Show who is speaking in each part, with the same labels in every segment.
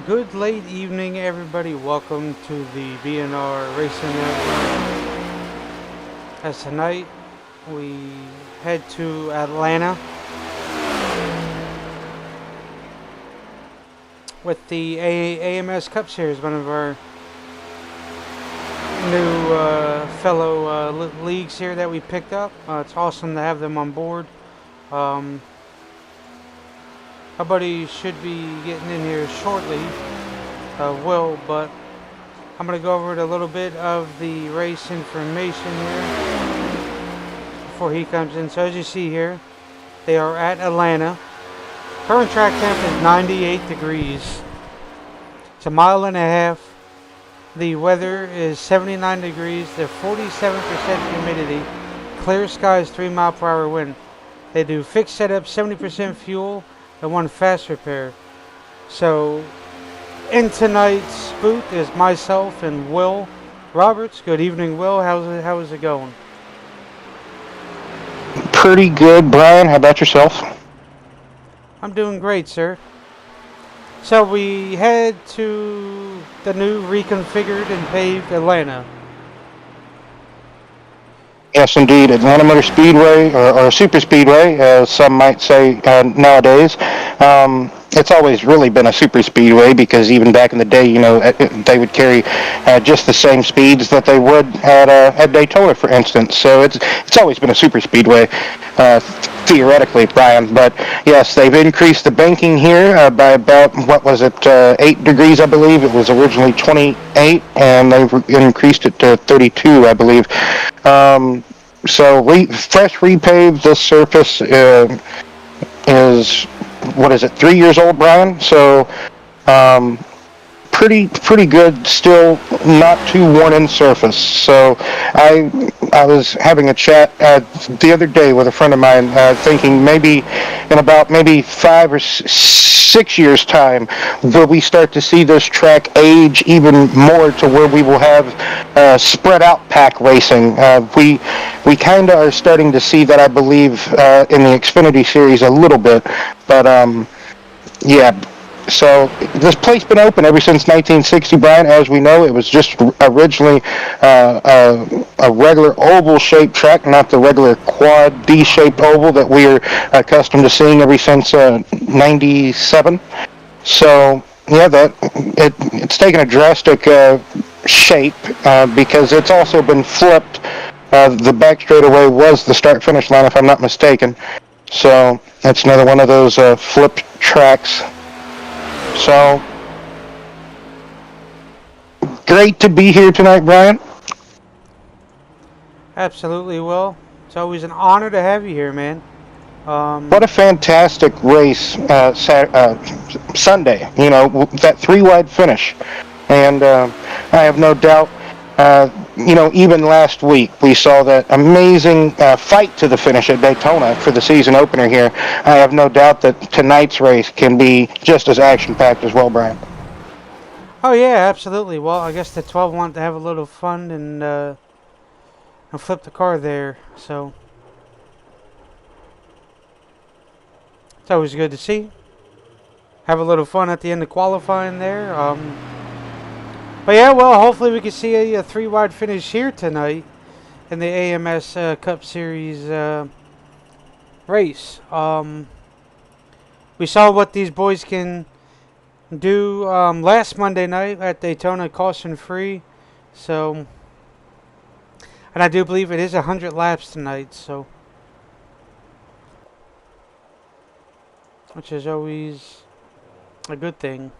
Speaker 1: Good late evening, everybody. Welcome to the BNR Racing Network. As tonight we head to Atlanta with the AMS Cup Series, one of our new fellow leagues here that we picked up. It's awesome to have them on board. Our buddy should be getting in here shortly, Will, but I'm going to go over a little bit of the race information here before he comes in. So as you see here, they are at Atlanta. Current track temp is 98 degrees. It's a mile and a half. The weather is 79 degrees. There's 47% humidity. Clear skies, 3 mile per hour wind. They do fixed setup, 70% fuel, and 1 fast repair. So in tonight's booth is myself and Will Roberts. Good evening, Will. How is it going?
Speaker 2: Pretty good, Brian. How about yourself?
Speaker 1: I'm doing great, sir. So we head to the new reconfigured and paved Atlanta.
Speaker 2: Yes, indeed. Atlanta Motor Speedway, or Super Speedway, as some might say nowadays. It's always really been a super speedway because even back in the day, they would carry just the same speeds that they would at Daytona, for instance. So it's always been a super speedway, theoretically, Brian. But yes, they've increased the banking here by about, 8 degrees, I believe. It was originally 28, and they've increased it to 32, I believe. So fresh repaved. This surface is, 3 years old, Brian? So pretty good, still not too worn in surface. So I was having a chat the other day with a friend of mine, thinking maybe in about 5 or 6 years time will we start to see this track age even more to where we will have spread out pack racing. We kind of are starting to see that, I believe, in the Xfinity series a little bit, but yeah. So this place been open ever since 1960, Brian. As we know, it was just originally a regular oval-shaped track, not the regular quad D-shaped oval that we're accustomed to seeing ever since '97. So yeah, it's taken a drastic shape because it's also been flipped. The back straightaway was the start-finish line, if I'm not mistaken. So that's another one of those flipped tracks. So, great to be here tonight, Brian.
Speaker 1: Absolutely, Will. It's always an honor to have you here, man.
Speaker 2: What a fantastic race Sunday. That 3-wide finish. And I have no doubt, even last week we saw that amazing fight to the finish at Daytona for the season opener here. I have no doubt that tonight's race can be just as action-packed as well, Brian.
Speaker 1: Oh yeah, absolutely. Well, I guess the 12 wanted to have a little fun and flip the car there. So it's always good to see. Have a little fun at the end of qualifying there. But yeah, well, hopefully we can see a 3-wide finish here tonight in the AMS Cup Series race. We saw what these boys can do last Monday night at Daytona, caution-free. So, and I do believe it is 100 laps tonight. So, which is always a good thing.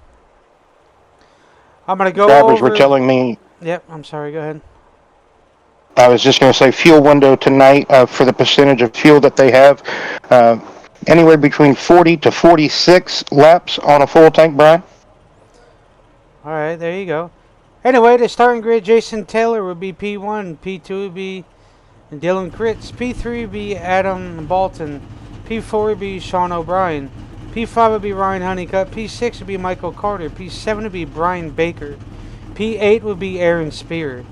Speaker 1: I'm going to go
Speaker 2: Drivers
Speaker 1: over...
Speaker 2: were telling me...
Speaker 1: Yep, I'm sorry, go ahead.
Speaker 2: I was just going to say fuel window tonight for the percentage of fuel that they have. Anywhere between 40 to 46 laps on a full tank, Brian.
Speaker 1: All right, there you go. Anyway, the starting grid, Jason Taylor would be P1. P2 would be Dylan Kritz. P3 would be Adam Bolton. P4 would be Sean O'Brien. P5 would be Ryan Honeycutt. P6 would be Michael Carter. P7 would be Brian Baker. P8 would be Aaron Spear.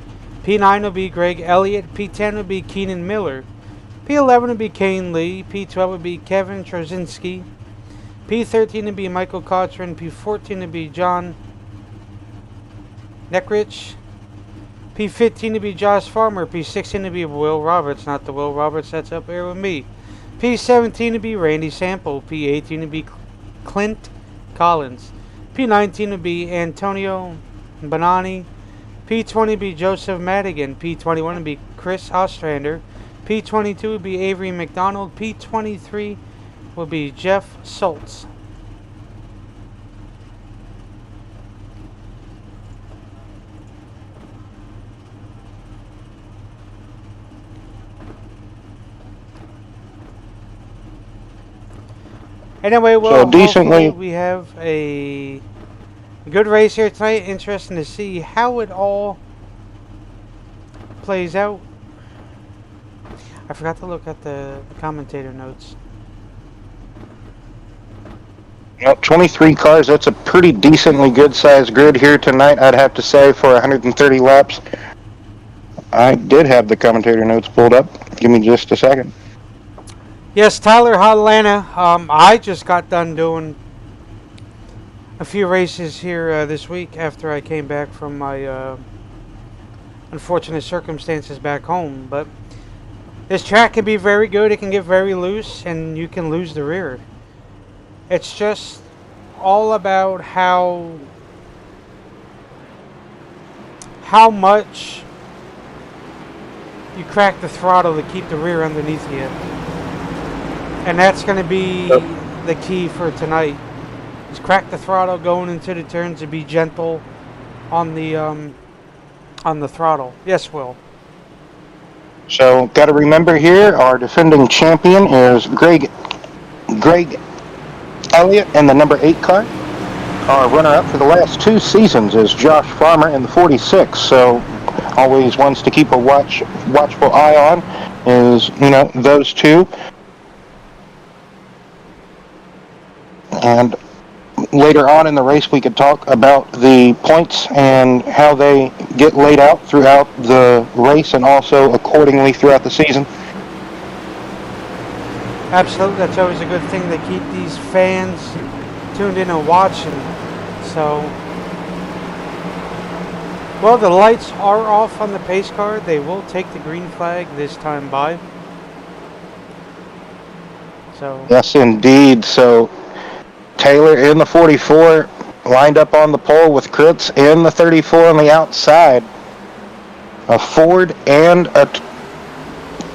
Speaker 1: P9 would be Greg Elliott. P10 would be Keenan Miller. P11 would be Kane Lee. P12 would be Kevin Trozinski. P13 would be Michael Cochran. P14 would be John Neckrich. P15 to be Josh Farmer. P16 to be Will Roberts, not the Will Roberts that's up here with me. P17 to be Randy Sample. P18 to be Clint Collins. P19 to be Antonio Bonani. P20 to be Joseph Madigan. P21 to be Chris Ostrander. P22 would be Avery McDonald. P23 will be Jeff Schultz. Anyway, well,
Speaker 2: So decently,
Speaker 1: hopefully we have a good race here tonight. Interesting to see how it all plays out. I forgot to look at the commentator notes.
Speaker 2: 23 cars. That's a pretty decently good sized grid here tonight, I'd have to say, for 130 laps. I did have the commentator notes pulled up. Give me just a second.
Speaker 1: Yes, Tyler, Atlanta. I just got done doing a few races here this week after I came back from my unfortunate circumstances back home. But this track can be very good. It can get very loose, and you can lose the rear. It's just all about how much you crack the throttle to keep the rear underneath you. And that's going to be the key for tonight. Is crack the throttle going into the turns and be gentle on the throttle. Yes, Will.
Speaker 2: So, got to remember here, our defending champion is Greg Elliott in the number 8 car. Our runner-up for the last 2 seasons is Josh Farmer in the 46. So, always wants to keep a watchful eye on is, those two. And later on in the race, we could talk about the points and how they get laid out throughout the race and also accordingly throughout the season.
Speaker 1: Absolutely, that's always a good thing to keep these fans tuned in and watching. So, well, the lights are off on the pace car. They will take the green flag this time by. So
Speaker 2: yes, indeed. So Taylor in the 44, lined up on the pole with Kritz in the 34 on the outside. A Ford and a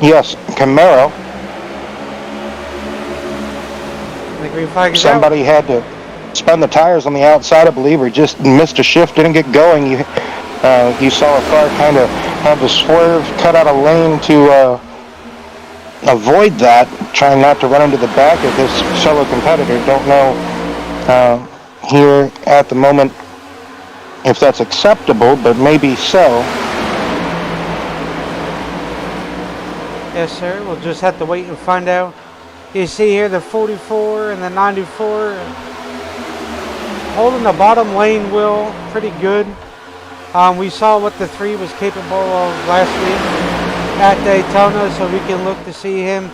Speaker 2: Camaro.
Speaker 1: the green flag is
Speaker 2: Somebody had to spun the tires on the outside, I believe, or just missed a shift, didn't get going. You saw a car kind of had to swerve, cut out a lane to avoid that, trying not to run into the back of his fellow competitor. Don't know here at the moment if that's acceptable, but maybe so.
Speaker 1: Yes, sir. We'll just have to wait and find out. You see here the 44 and the 94 holding the bottom lane, Will, pretty good. We saw what the 3 was capable of last week at Daytona, so we can look to see him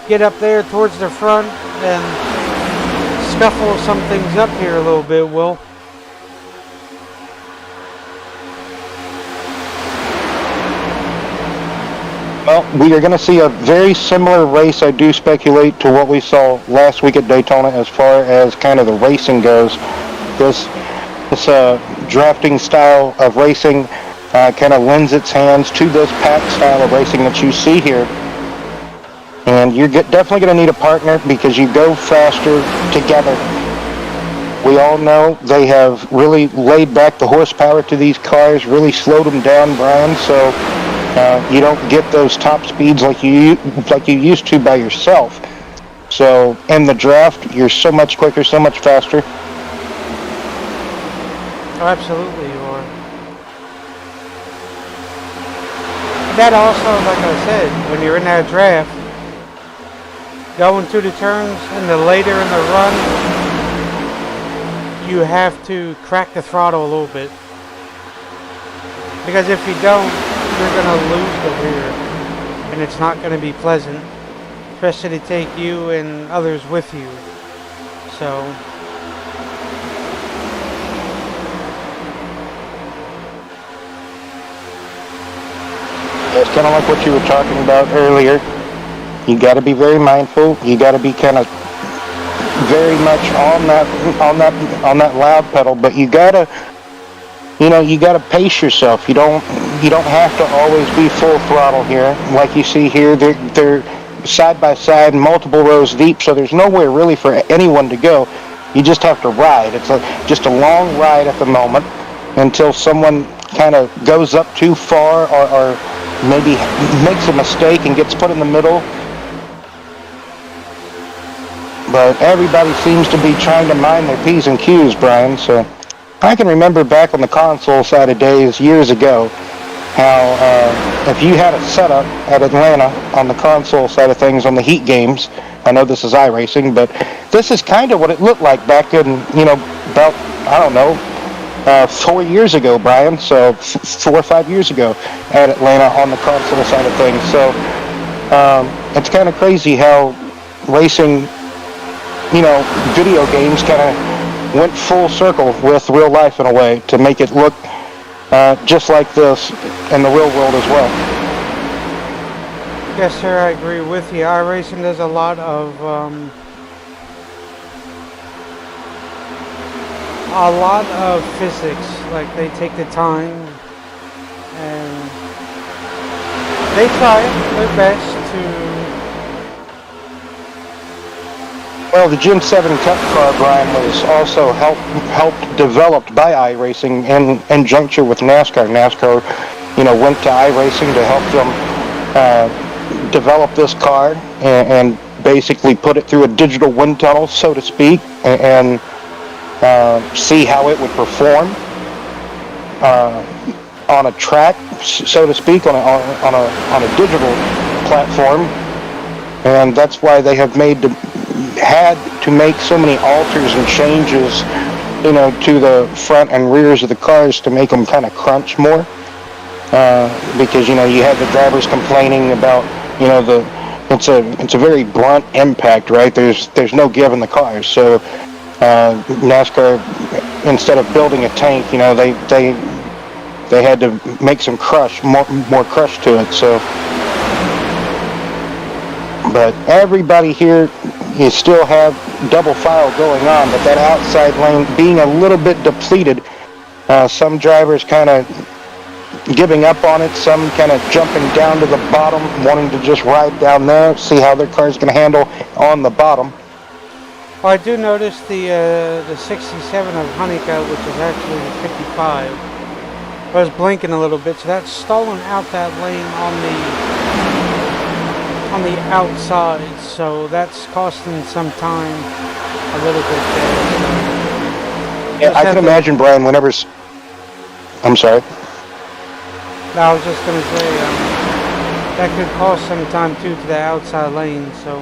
Speaker 1: get up there towards the front and scuffle some things up here a little bit, Will.
Speaker 2: Well, we are going to see a very similar race, I do speculate, to what we saw last week at Daytona as far as kind of the racing goes. This drafting style of racing kind of lends its hands to this pack style of racing that you see here. And you're definitely going to need a partner because you go faster together. We all know they have really laid back the horsepower to these cars, really slowed them down, Brian, so you don't get those top speeds like you used to by yourself. So in the draft, you're so much quicker, so much faster.
Speaker 1: Oh, absolutely you are. That also, like I said, when you're in that draft, going through the turns and the later in the run, you have to crack the throttle a little bit. Because if you don't, you're going to lose the rear. And it's not going to be pleasant, especially to take you and others with you. So
Speaker 2: It's kind of like what you were talking about earlier. You got to be very mindful. You got to be kind of very much on that loud pedal, but you gotta pace yourself. You don't have to always be full throttle here. Like you see here, they're side by side, multiple rows deep, so there's nowhere really for anyone to go. You just have to ride. It's just a long ride at the moment until someone kind of goes up too far or maybe makes a mistake and gets put in the middle. But everybody seems to be trying to mind their P's and Q's, Brian. So I can remember back on the console side of days years ago how if you had a setup at Atlanta on the console side of things on the Heat games, I know this is iRacing, but this is kind of what it looked like back in, about, I don't know, 4 years ago, Brian. So 4 or 5 years ago at Atlanta on the console side of things. So it's kind of crazy how racing, video games kind of went full circle with real life in a way to make it look just like this in the real world as well.
Speaker 1: Yes, sir, I agree with you. iRacing does a lot of physics. Like, they take the time and they try their best to.
Speaker 2: Well, the Gen 7 Cup car, Brian, was also helped developed by iRacing in conjunction with NASCAR. NASCAR, went to iRacing to help them develop this car and basically put it through a digital wind tunnel, so to speak, and see how it would perform on a track, so to speak, on a digital platform. And that's why they have had to make so many alters and changes, to the front and rears of the cars to make them kind of crunch more. Because you had the drivers complaining about, it's a very blunt impact, right? There's no give in the cars. So NASCAR, instead of building a tank, they had to make some more crush to it. So, but everybody here, you still have double file going on, but that outside lane being a little bit depleted, some drivers kind of giving up on it, some kind of jumping down to the bottom, wanting to just ride down there, see how their car's going to handle on the bottom.
Speaker 1: Well, I do notice the 67 of Hanukkah, which is actually the 55, was blinking a little bit, so that's stalling out that lane on the outside, so that's costing some time a little bit there.
Speaker 2: Yeah, I can imagine, Brian, I'm sorry.
Speaker 1: I was just going to say, that could cost some time too to the outside lane, so.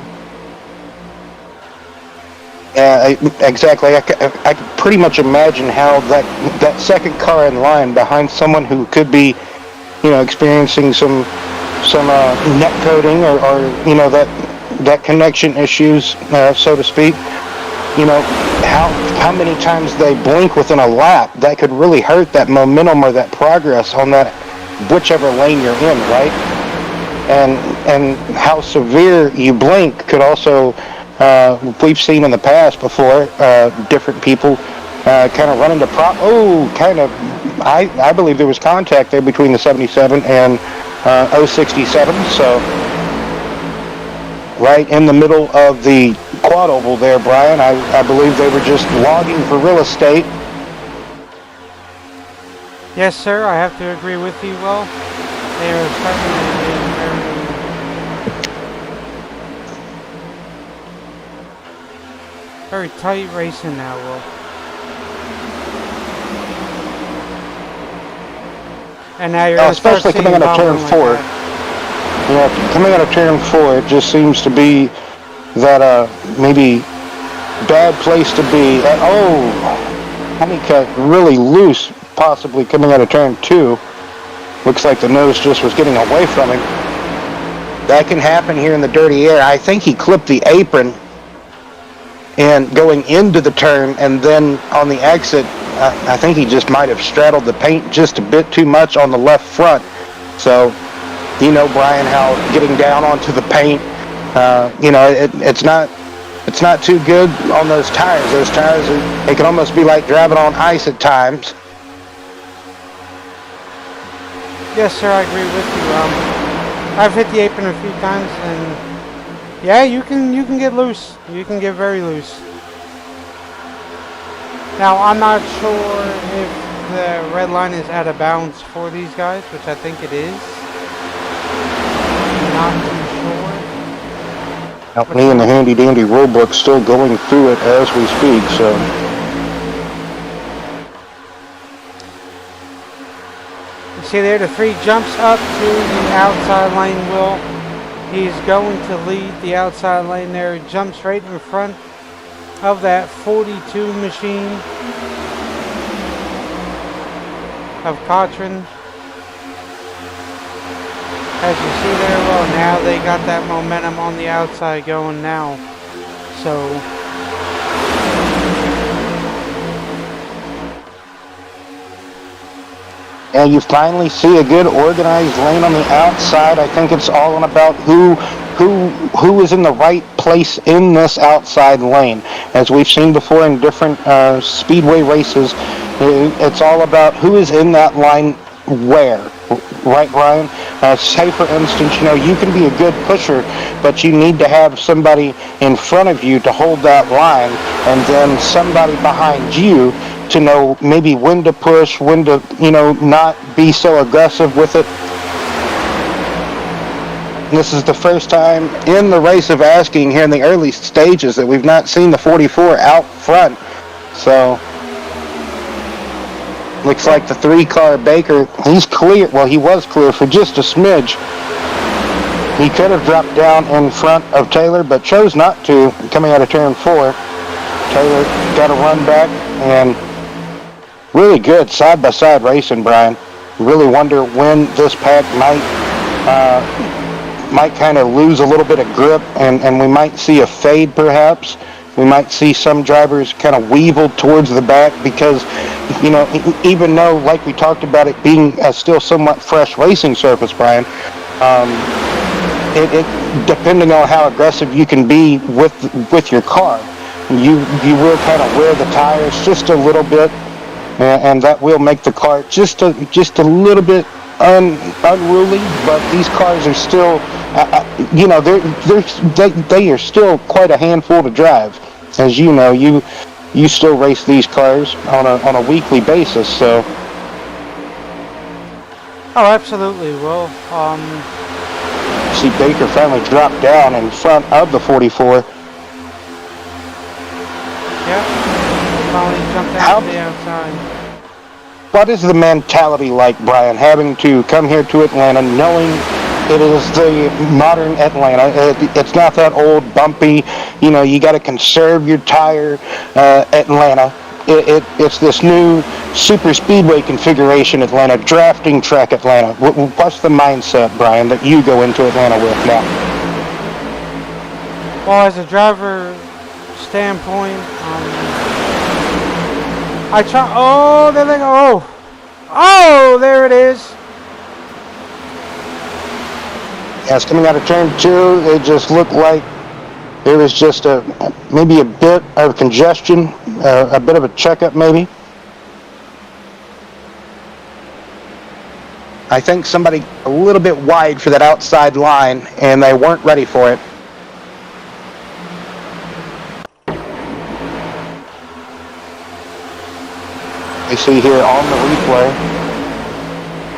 Speaker 2: Yeah, exactly. I could pretty much imagine how that second car in line behind someone who could be, experiencing some net coding or that connection issues, so to speak. How many times they blink within a lap, that could really hurt that momentum or that progress on that whichever lane you're in, right? And how severe you blink could also, we've seen in the past before, different people kind of run into I believe there was contact there between the 77 and 067, so right in the middle of the quad oval there, Brian. I believe they were just logging for real estate.
Speaker 1: Yes, sir, I have to agree with you. Well, they are starting to very tight racing now, Will. And now you're
Speaker 2: especially coming out of turn 4. Coming out of turn 4, it just seems to be that maybe bad place to be. Honeycutt really loose, possibly coming out of turn 2. Looks like the nose just was getting away from him. That can happen here in the dirty air. I think he clipped the apron and going into the turn, and then on the exit, I think he just might have straddled the paint just a bit too much on the left front. So you know, Brian, how getting down onto the paint, it's not too good on those tires. Those tires, they can almost be like driving on ice at times.
Speaker 1: Yes, sir, I agree with you. I've hit the apron a few times, and yeah, you can get loose. You can get very loose. Now, I'm not sure if the red line is out of bounds for these guys, which I think it is. Not too sure.
Speaker 2: Now, me and the handy dandy rulebook still going through it as we speak, so.
Speaker 1: You see there, the 3 jumps up to the outside lane, Will. He's going to lead the outside lane there. Jumps right in front of that 42 machine of Cotran. As you see there, well, now they got that momentum on the outside going now. So
Speaker 2: and you finally see a good organized lane on the outside. I think it's all about who is in the right place in this outside lane. As we've seen before in different speedway races, it's all about who is in that line where. Right, Ryan? Say, for instance, you can be a good pusher, but you need to have somebody in front of you to hold that line, and then somebody behind you to know maybe when to push, when to, not be so aggressive with it. This is the first time in the race of asking here in the early stages that we've not seen the 44 out front. So looks like the 3-car Baker, he's clear. Well, he was clear for just a smidge. He could have dropped down in front of Taylor, but chose not to coming out of turn 4. Taylor got a run back, and really good side-by-side racing, Brian. Really wonder when this pack might kind of lose a little bit of grip, and we might see a fade perhaps. We might see some drivers kind of weevil towards the back because, even though, like we talked about it being a still somewhat fresh racing surface, Brian, it depending on how aggressive you can be with your car, you will kind of wear the tires just a little bit, and that will make the car just a little bit unruly. But these cars are still, they are still quite a handful to drive. As you know, you still race these cars on a weekly basis, so.
Speaker 1: oh, absolutely. Well,
Speaker 2: See Baker finally drop down in front of the 44.
Speaker 1: yeah, finally jumped out to the outside.
Speaker 2: What is the mentality like, Brian, having to come here to Atlanta knowing it is the modern Atlanta? It's not that old, bumpy, you got to conserve your tire Atlanta. It's this new super speedway configuration Atlanta, drafting track Atlanta. What's the mindset, Brian, that you go into Atlanta with now?
Speaker 1: Well, as a driver standpoint, I try. Oh, there they go. Oh, there it is.
Speaker 2: Yeah, it's coming out of turn 2. It just looked like there was just maybe a bit of congestion, a bit of a checkup maybe. I think somebody a little bit wide for that outside line, and they weren't ready for it. You see here on the replay,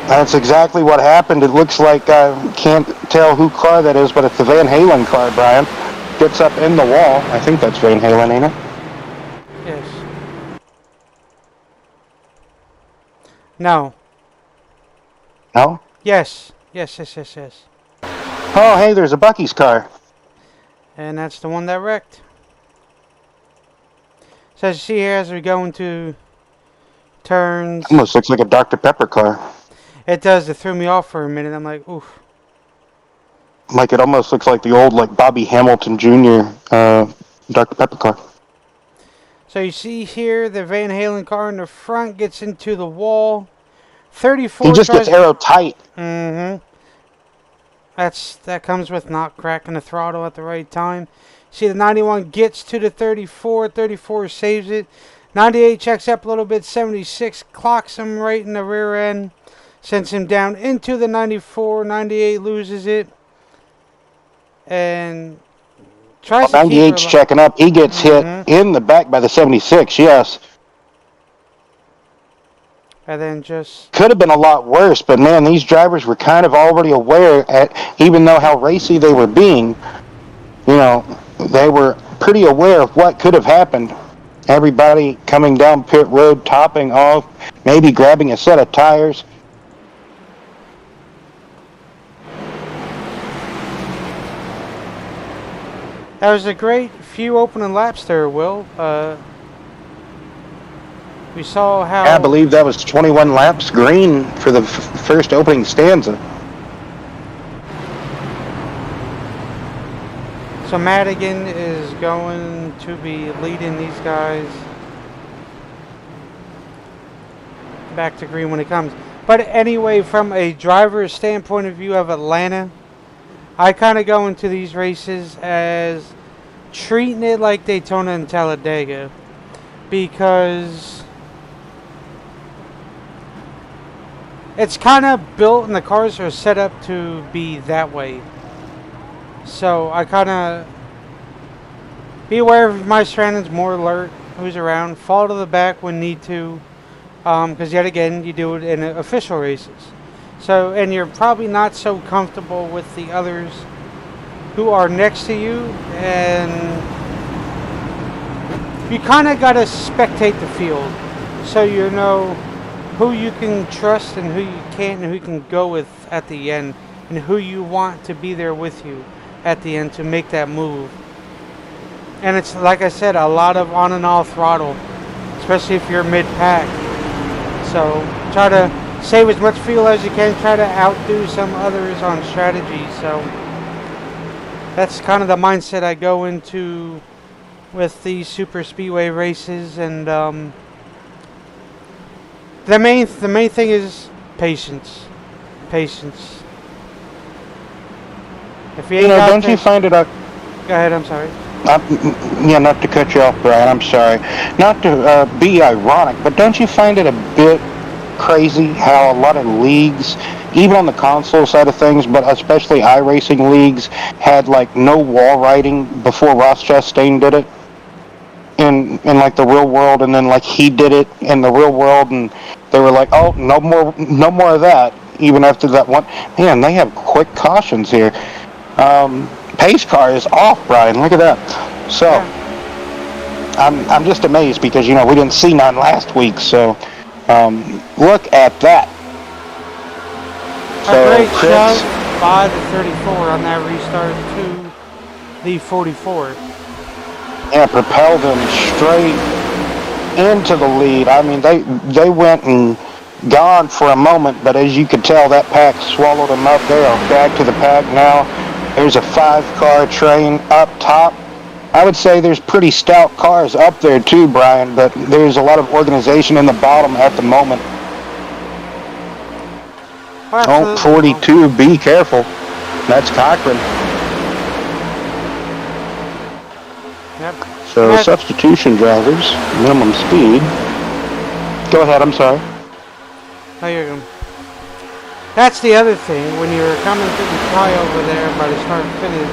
Speaker 2: that's exactly what happened. It looks like, I can't tell who car that is, but it's the Van Halen car, Brian. Gets up in the wall. I think that's Van Halen, ain't it?
Speaker 1: Yes. No.
Speaker 2: No?
Speaker 1: Yes. Yes.
Speaker 2: Oh, hey, there's a Bucky's car.
Speaker 1: And that's the one that wrecked. So as you see here, as we go into turns,
Speaker 2: Almost looks like a Dr. Pepper car.
Speaker 1: it does. It threw me off for a minute. I'm like, oof.
Speaker 2: Like it almost looks like the old Bobby Hamilton Jr. Dr. Pepper car.
Speaker 1: So you see here, the Van Halen car in the front gets into the wall. 34.
Speaker 2: He just gets arrow tight.
Speaker 1: Mm-hmm. That comes with not cracking the throttle at the right time. See, the 91 gets to the 34. 34 saves it. 98 checks up a little bit. 76 clocks him right in the rear end. Sends him down into the 94. 98 loses it. And tries to keep
Speaker 2: 98's
Speaker 1: her.
Speaker 2: checking up. He gets hit
Speaker 1: Mhm.
Speaker 2: in the back by the 76, yes.
Speaker 1: And then just.
Speaker 2: Could have been a lot worse, but man, these drivers were kind of already aware, even though how racy they were being, they were pretty aware of what could have happened. Everybody coming down pit road, topping off, maybe grabbing a set of tires.
Speaker 1: That was a great few opening laps there, Will. We saw how.
Speaker 2: I believe that was 21 laps green for the first opening stanza.
Speaker 1: So Madigan is going to be leading these guys back to green when it comes. But anyway, from a driver's standpoint of view of Atlanta, I kind of go into these races as treating it like Daytona and Talladega, because it's kind of built and the cars are set up to be that way. So I kind of be aware of my surroundings, more alert, who's around, fall to the back when need to, because yet again, you do it in official races. So, and you're probably not so comfortable with the others who are next to you, and you kind of got to spectate the field, so you know who you can trust and who you can't, and who you can go with at the end, and who you want to be there with you at the end to make that move. And it's, like I said, a lot of on and off throttle, especially if you're mid-pack. So try to save as much fuel as you can, try to outdo some others on strategy. So that's kind of the mindset I go into with these super speedway races. And the main thing is patience. Patience. If you ain't got
Speaker 2: Don't you find it
Speaker 1: Go ahead, I'm sorry.
Speaker 2: not to cut you off, Brian, I'm sorry. Not to be ironic, but don't you find it a bit crazy how a lot of leagues, even on the console side of things, but especially iRacing leagues, had like no wall riding before Ross Chastain did it in like the real world, and then like he did it in the real world, and they were like, oh, no more of that. Even after that one, man, they have quick cautions here. Pace car is off, Brian. Look at that. So, yeah. I'm just amazed because we didn't see none last week. So, look at that.
Speaker 1: So, a great shove by the 34 on that restart to the 44.
Speaker 2: Yeah, propelled them straight into the lead. I mean, they went and gone for a moment, but as you could tell, that pack swallowed them up. They are back to the pack now. There's a 5-car train up top. I would say there's pretty stout cars up there too, Brian, but there's a lot of organization in the bottom at the moment. Oh, 42, be careful. That's Cochran.
Speaker 1: Yep.
Speaker 2: So substitution drivers, minimum speed. Go ahead, I'm sorry.
Speaker 1: Oh, you're going. That's the other thing, when you're coming through the tie over there by the start and finish,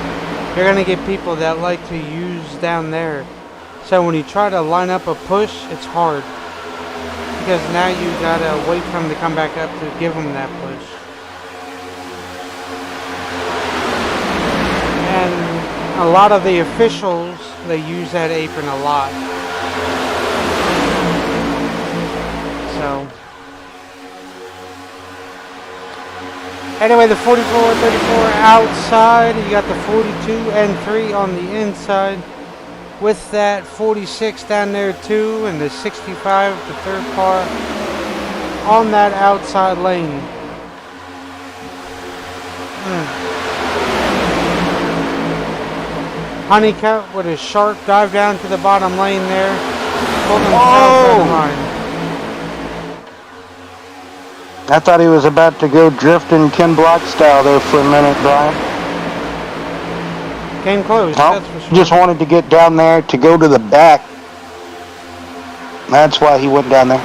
Speaker 1: you're going to get people that like to use down there. So when you try to line up a push, it's hard. Because now you got to wait for them to come back up to give them that push. And a lot of the officials, they use that apron a lot. So anyway, the 44, 34 outside. You got the 42 and 3 on the inside. With that 46 down there too, and the 65, the third car, on that outside lane. Honeycutt with a sharp dive down to the bottom lane there. Pulled himself in line.
Speaker 2: I thought he was about to go drifting Ken Block style there for a minute, Brian.
Speaker 1: Came close,
Speaker 2: Well,
Speaker 1: that's for sure.
Speaker 2: just wanted to get down there to go to the back. That's why he went down there.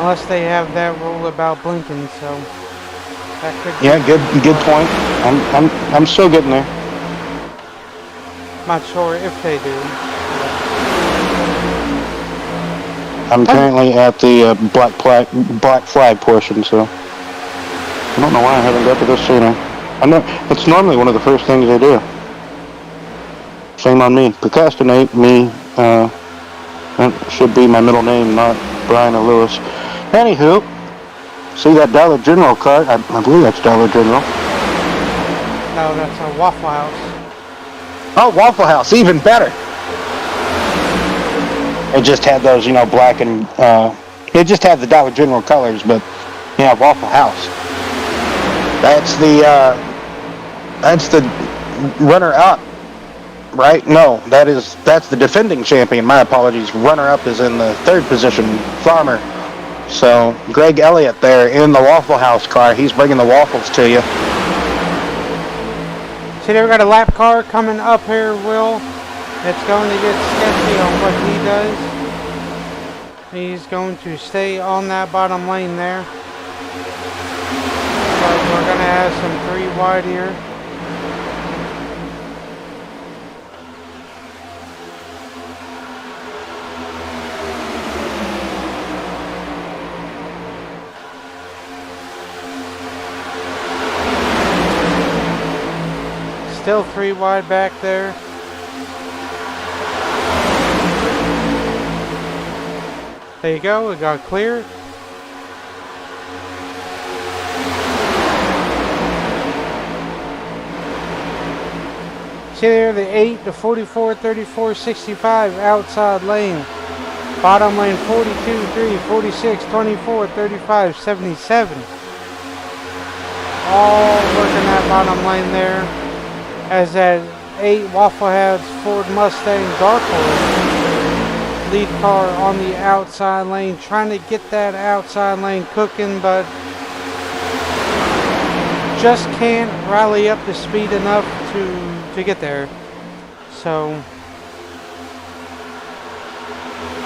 Speaker 1: Unless they have that rule about blinking, so that could be.
Speaker 2: Yeah, good point. I'm still getting there.
Speaker 1: Not sure if they do.
Speaker 2: I'm currently at the black flag portion, so I don't know why I haven't got to this sooner. I know it's normally one of the first things I do. Shame on me. Procrastinate me. That should be my middle name, not Brian or Lewis. Anywho, see that Dollar General cart? I believe that's Dollar General.
Speaker 1: No, that's a Waffle House.
Speaker 2: Oh, Waffle House, even better. It just had those, black and it just had the Dollar General colors, but yeah, Waffle House. That's the runner-up, right? No, that's the defending champion. My apologies. Runner-up is in the third position, Farmer. So Greg Elliott there in the Waffle House car. He's bringing the waffles to you.
Speaker 1: See, they've got a lap car coming up here, Will. It's going to get sketchy on what he does. He's going to stay on that bottom lane there. But we're going to have some 3 wide here. Still 3 wide back there. There you go, it got cleared. See there, the 8, the 44, 34, 65 outside lane. Bottom lane 42, 3, 46, 24, 35, 77. All working that bottom lane there. As that 8 Waffle House Ford Mustang Dark Horse lead car on the outside lane, trying to get that outside lane cooking, but just can't rally up the speed enough to get there. So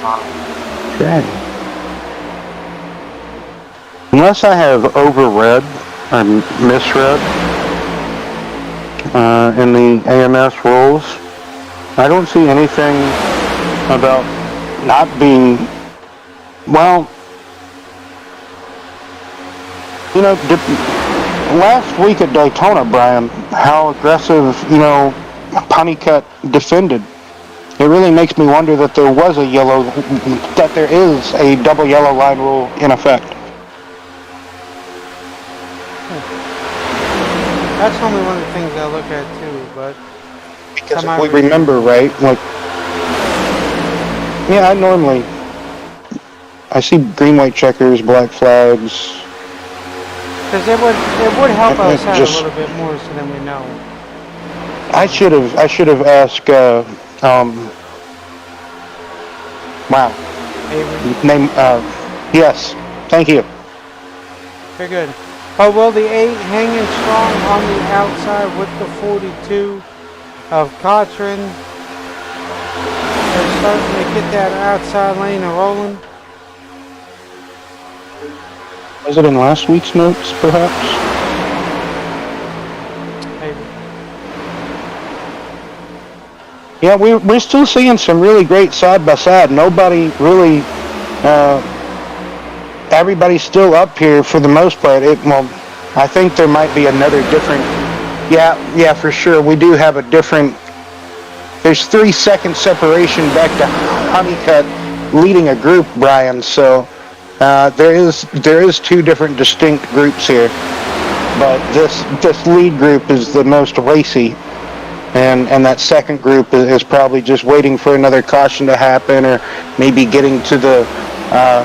Speaker 2: Okay. Unless I have overread or misread in the AMS rules, I don't see anything about not being, well, last week at Daytona, Brian, how aggressive, Honeycutt defended. It really makes me wonder that there is a double yellow line rule in effect.
Speaker 1: that's only one of the things I look at too, but
Speaker 2: Because if we remember right, I see green, white checkers, black flags.
Speaker 1: because it would help us out a little bit more so then we know.
Speaker 2: I should have asked. Wow.
Speaker 1: Avery.
Speaker 2: Name. Yes. Thank you.
Speaker 1: Very good. But will the 8 hanging strong on the outside with the 42 of Cotran? They're starting to get that outside lane rolling.
Speaker 2: Was it in last week's notes, perhaps?
Speaker 1: Maybe.
Speaker 2: Yeah, we're still seeing some really great side by side. Nobody really. Everybody's still up here for the most part. I think there might be another different. Yeah, for sure. We do have a different. There's 3-second separation back to Honeycutt leading a group, Brian. So there is 2 different distinct groups here, but this lead group is the most racy, and that second group is probably just waiting for another caution to happen, or maybe getting to the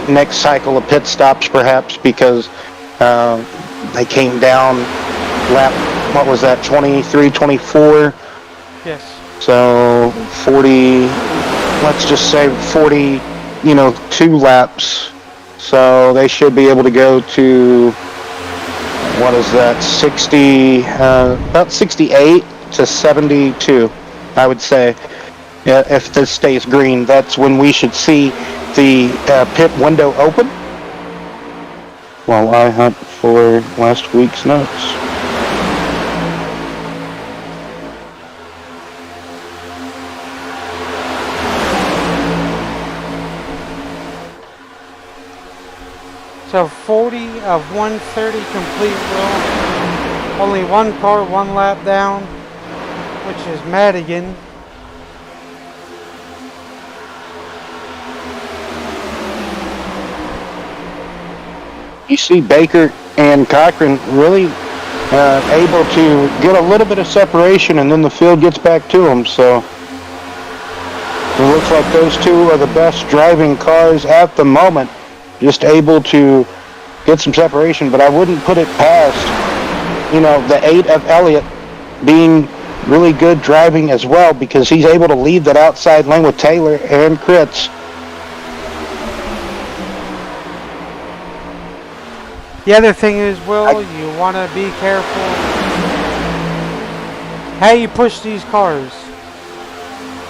Speaker 2: next cycle of pit stops, perhaps, because they came down lap, what was that, 23, 24?
Speaker 1: Yes.
Speaker 2: So 40, let's just say 40, 2 laps So they should be able to go to, what is that, 60, about 68 to 72, I would say. If this stays green, that's when we should see the pit window open. While I hunt for last week's notes.
Speaker 1: So 40 of 130 complete, Will. Only one car, one lap down, which is Madigan.
Speaker 2: You see Baker and Cochran really able to get a little bit of separation, and then the field gets back to them. So it looks like those two are the best driving cars at the moment, just able to get some separation. But I wouldn't put it past, the 8 of Elliott being really good driving as well, because he's able to lead that outside lane with Taylor and Kritz.
Speaker 1: The other thing is, Will, you want to be careful how you push these cars.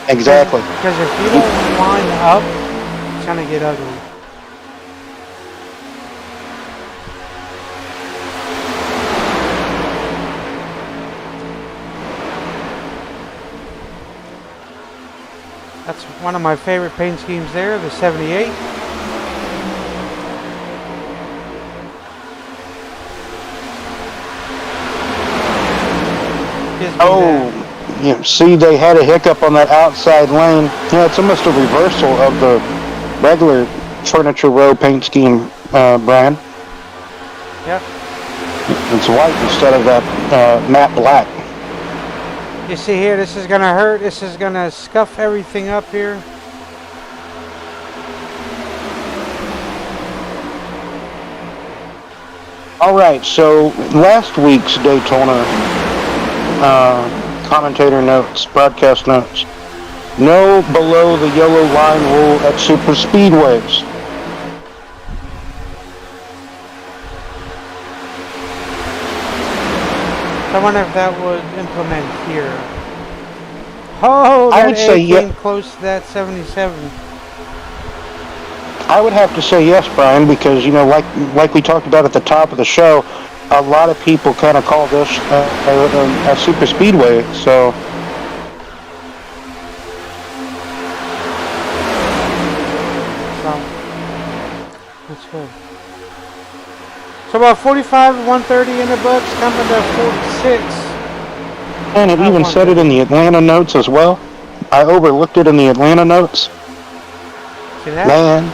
Speaker 2: Exactly.
Speaker 1: Because if you don't line up, it's going to get ugly. That's one of my favorite paint schemes there, the 78.
Speaker 2: See, they had a hiccup on that outside lane. Yeah, it's almost a reversal of the regular Furniture Row paint scheme, Brian.
Speaker 1: Yep.
Speaker 2: It's white instead of that matte black.
Speaker 1: You see here, this is going to hurt. This is going to scuff everything up here.
Speaker 2: All right, so last week's Daytona commentator notes, broadcast notes. No below the yellow line rule at super speedways.
Speaker 1: I wonder if that would implement here. Oh, that
Speaker 2: I would say
Speaker 1: came close to that 77.
Speaker 2: I would have to say yes, Brian, because like we talked about at the top of the show, a lot of people kind of call this a super speedway. So
Speaker 1: that's good. So about 45, 130 in the books, coming to 46.
Speaker 2: And it even said it in the Atlanta notes as well. I overlooked it in the Atlanta notes. Man,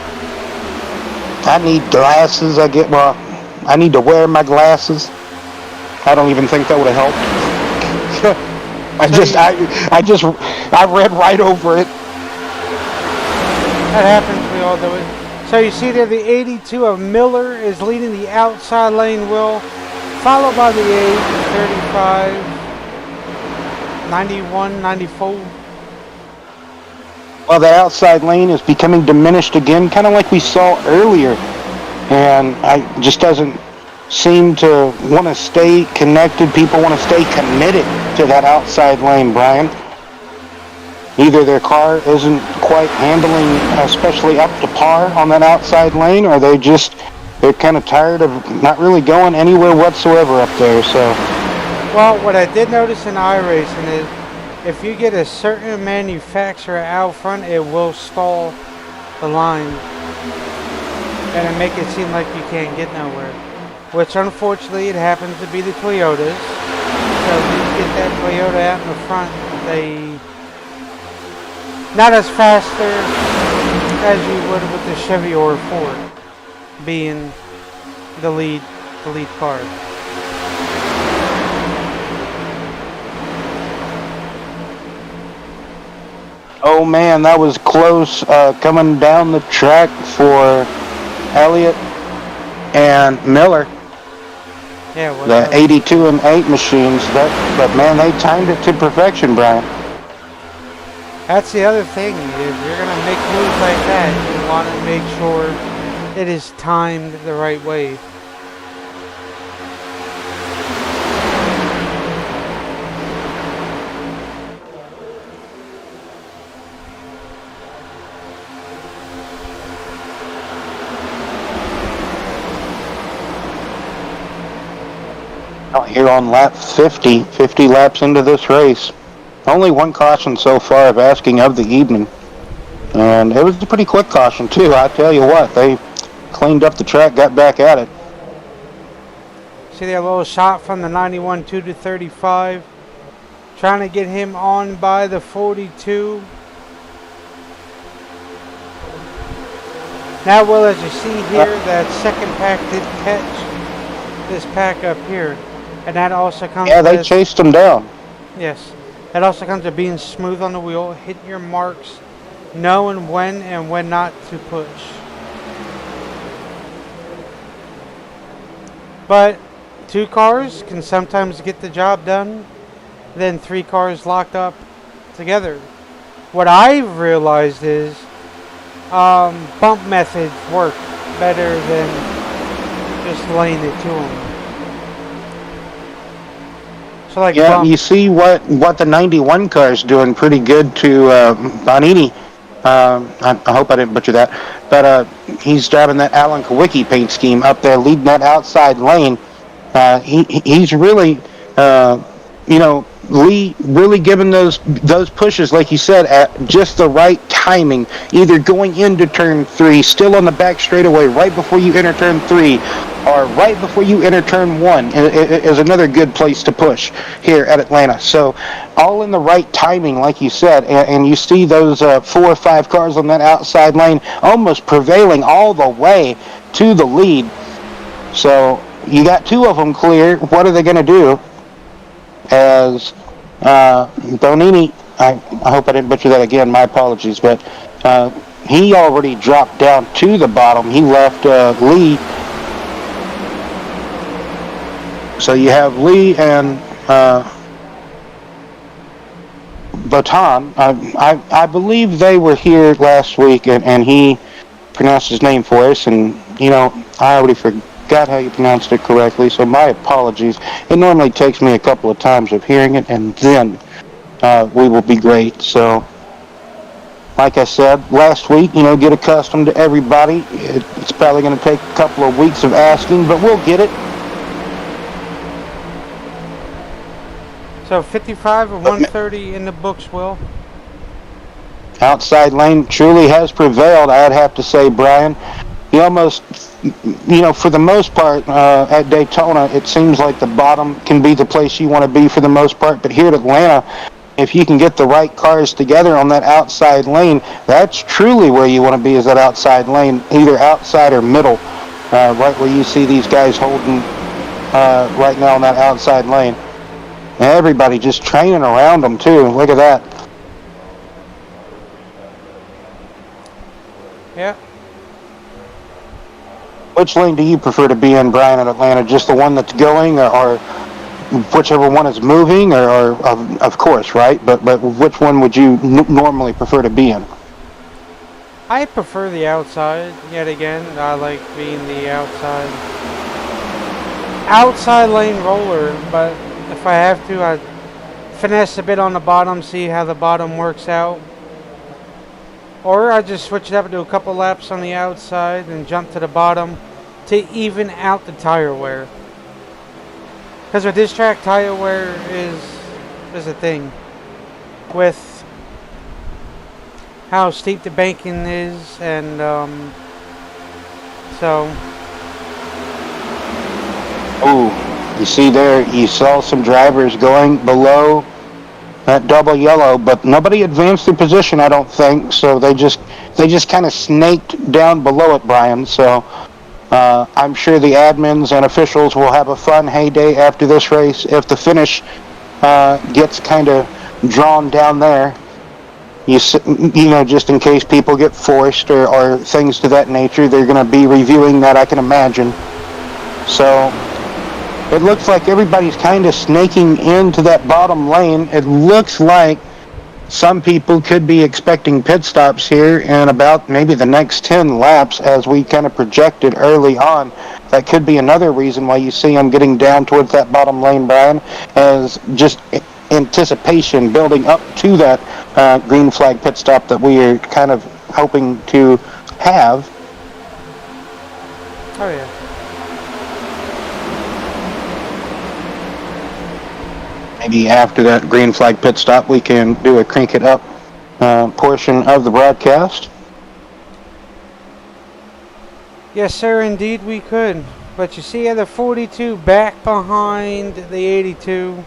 Speaker 2: I need glasses. I need to wear my glasses. I don't even think that would have helped. I read right over it.
Speaker 1: That happens, we all do it. So you see there, the 82 of Miller is leading the outside lane, Will, followed by the 8, 35, 91, 94.
Speaker 2: Well, the outside lane is becoming diminished again, kind of like we saw earlier. And it just doesn't seem to want to stay connected. People want to stay committed to that outside lane, Brian. Either their car isn't quite handling, especially up to par on that outside lane, or they're kind of tired of not really going anywhere whatsoever up there. So,
Speaker 1: well, what I did notice in iRacing is if you get a certain manufacturer out front, it will stall the line and it make it seem like you can't get nowhere. Which unfortunately it happens to be the Toyotas. So if you get that Toyota out in the front, they not as faster as you would with the Chevy or Ford being the lead car.
Speaker 2: oh man, that was close coming down the track for Elliott and Miller.
Speaker 1: Yeah, well,
Speaker 2: the 82 and 8 machines. But man, they timed it to perfection, Brian.
Speaker 1: That's the other thing. If you're going to make moves like that, you want to make sure it is timed the right way.
Speaker 2: Out here on lap 50 laps into this race. Only one caution so far of asking of the evening. And it was a pretty quick caution, too. I tell you what, they cleaned up the track, got back at it.
Speaker 1: See that little shot from the 91 2 to 35? Trying to get him on by the 42. Now, Will, as you see here, that second pack did catch this pack up here. And that also comes
Speaker 2: Yeah, they chased him down.
Speaker 1: Yes. That also comes to being smooth on the wheel, hitting your marks, knowing when and when not to push. But 2 cars can sometimes get the job done, then 3 cars locked up together. What I've realized is bump methods work better than just laying it to them. So like
Speaker 2: yeah, you see what the 91 car is doing pretty good to Bonini. I hope I didn't butcher that. But he's driving that Alan Kawicki paint scheme up there, leading that outside lane. He's really, Lee really giving those pushes, like you said, at just the right timing. Either going into turn 3, still on the back straightaway, right before you enter turn 3, or right before you enter turn 1 is another good place to push here at Atlanta. So all in the right timing, like you said, and you see those 4 or 5 cars on that outside lane almost prevailing all the way to the lead. So you got 2 of them clear. What are they going to do? As Bonini, I hope I didn't butcher that again, my apologies, but he already dropped down to the bottom. He left Lee. So you have Lee and Baton. I believe they were here last week, and he pronounced his name for us, and, I already forgot how you pronounced it correctly, so my apologies. It normally takes me a couple of times of hearing it, and then we will be great. So, like I said, last week, get accustomed to everybody. It's probably going to take a couple of weeks of asking, but we'll get it.
Speaker 1: So 55 or 130 in the books, Will.
Speaker 2: Outside lane truly has prevailed, I'd have to say, Brian. You almost, for the most part, at Daytona, it seems like the bottom can be the place you want to be for the most part. But here at Atlanta, if you can get the right cars together on that outside lane, that's truly where you want to be, is that outside lane, either outside or middle, right where you see these guys holding right now on that outside lane. And everybody just training around them, too. Look at that.
Speaker 1: Yeah.
Speaker 2: Which lane do you prefer to be in, Brian, at Atlanta? Just the one that's going, or whichever one is moving, or of course, right? But which one would you normally prefer to be in?
Speaker 1: I prefer the outside. Yet again, I like being the outside lane roller. But if I have to, I finesse a bit on the bottom, see how the bottom works out. Or I just switch it up and do a couple laps on the outside and jump to the bottom to even out the tire wear. Because with this track, tire wear is a thing. With how steep the banking is, and so.
Speaker 2: Ooh, you see there, you saw some drivers going below that double yellow, but nobody advanced their position, I don't think. So they just kind of snaked down below it, Brian. So I'm sure the admins and officials will have a fun heyday after this race. If the finish gets kind of drawn down there, just in case people get forced or things to that nature, they're going to be reviewing that, I can imagine. So it looks like everybody's kind of snaking into that bottom lane. It looks like some people could be expecting pit stops here in about maybe the next 10 laps, as we kind of projected early on. That could be another reason why you see them getting down towards that bottom lane, Brian, as just anticipation building up to that green flag pit stop that we are kind of hoping to have.
Speaker 1: Oh yeah.
Speaker 2: Maybe after that green flag pit stop, we can do a crank it up portion of the broadcast.
Speaker 1: Yes, sir, indeed we could. But you see the 42 back behind the 82,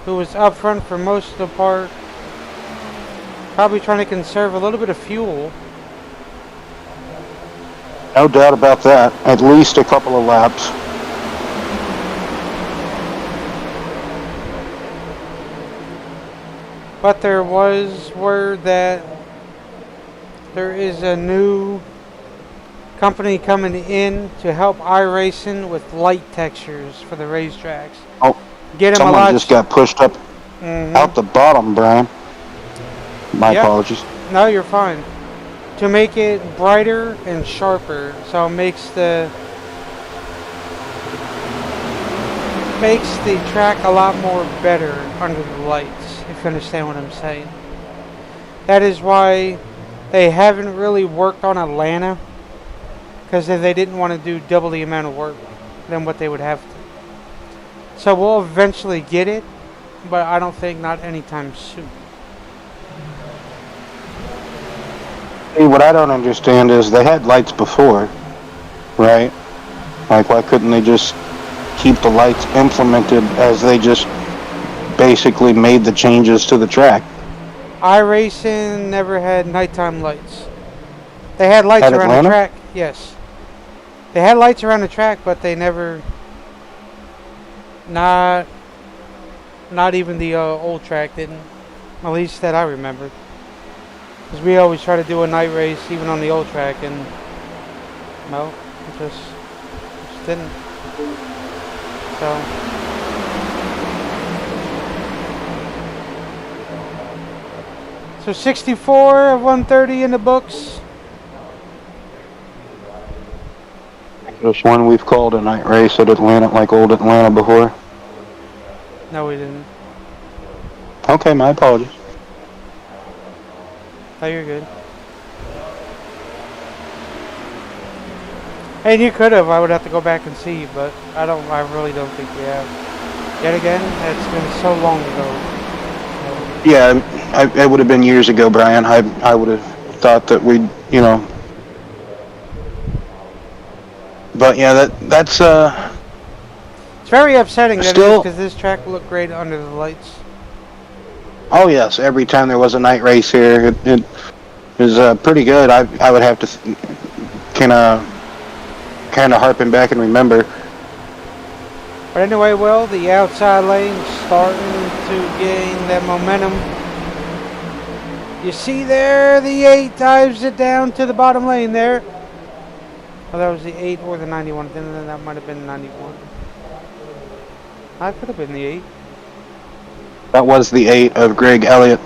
Speaker 1: who was up front for most of the part. Probably trying to conserve a little bit of fuel.
Speaker 2: No doubt about that. At least a couple of laps.
Speaker 1: But there was word that there is a new company coming in to help iRacing with light textures for the racetracks.
Speaker 2: Oh,
Speaker 1: get them
Speaker 2: someone just got pushed up out the bottom, Brian. My apologies.
Speaker 1: No, you're fine. To make it brighter and sharper, so it makes the track a lot more better under the lights, if you understand what I'm saying. That is why they haven't really worked on Atlanta, because they didn't want to do double the amount of work than what they would have to. So we'll eventually get it, but I don't think not anytime soon.
Speaker 2: See, what I don't understand is they had lights before, right? Like, why couldn't they just keep the lights implemented as they just basically made the changes to the track?
Speaker 1: iRacing never had nighttime lights. They had lights around the track, yes. They had lights around the track, but they never, not even the old track didn't, at least that I remember. Because we always try to do a night race, even on the old track, and no, it just didn't. So 64 of 130 in the books.
Speaker 2: Just one we've called a night race at Atlanta, like old Atlanta before.
Speaker 1: No, we didn't.
Speaker 2: Okay, my apologies.
Speaker 1: Oh, you're good. And you could have. I would have to go back and see, but I really don't think we have. Yet again, it's been so long ago. So.
Speaker 2: Yeah, it would have been years ago, Brian. I would have thought that we'd, you know. But yeah, that's
Speaker 1: it's very upsetting because this track looked great under the lights.
Speaker 2: Oh yes, every time there was a night race here, it was pretty good. I would have to kind of harpen back and remember.
Speaker 1: But anyway, Will, the outside lane's starting to gain that momentum. You see there, the 8 dives it down to the bottom lane there. Oh, that was the 8 or the 91. Then that might have been 91. That could have been the 8.
Speaker 2: That was the 8 of Greg Elliott.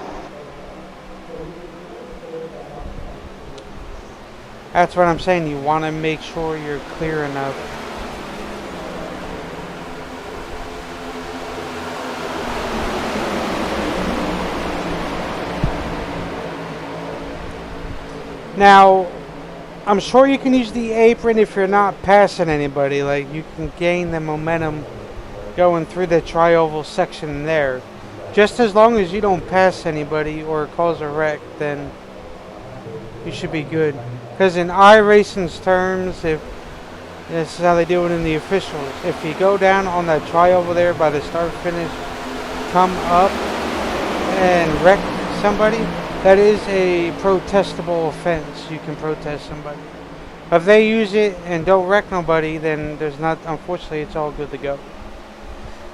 Speaker 1: That's what I'm saying. You want to make sure you're clear enough. Now, I'm sure you can use the apron if you're not passing anybody. Like, you can gain the momentum going through the tri-oval section there. Just as long as you don't pass anybody or cause a wreck, then you should be good. Because in iRacing's terms, if this is how they do it in the officials, if you go down on that tri-oval there by the start finish, come up and wreck somebody, that is a protestable offense. You can protest somebody. If they use it and don't wreck nobody, then there's not, unfortunately, it's all good to go.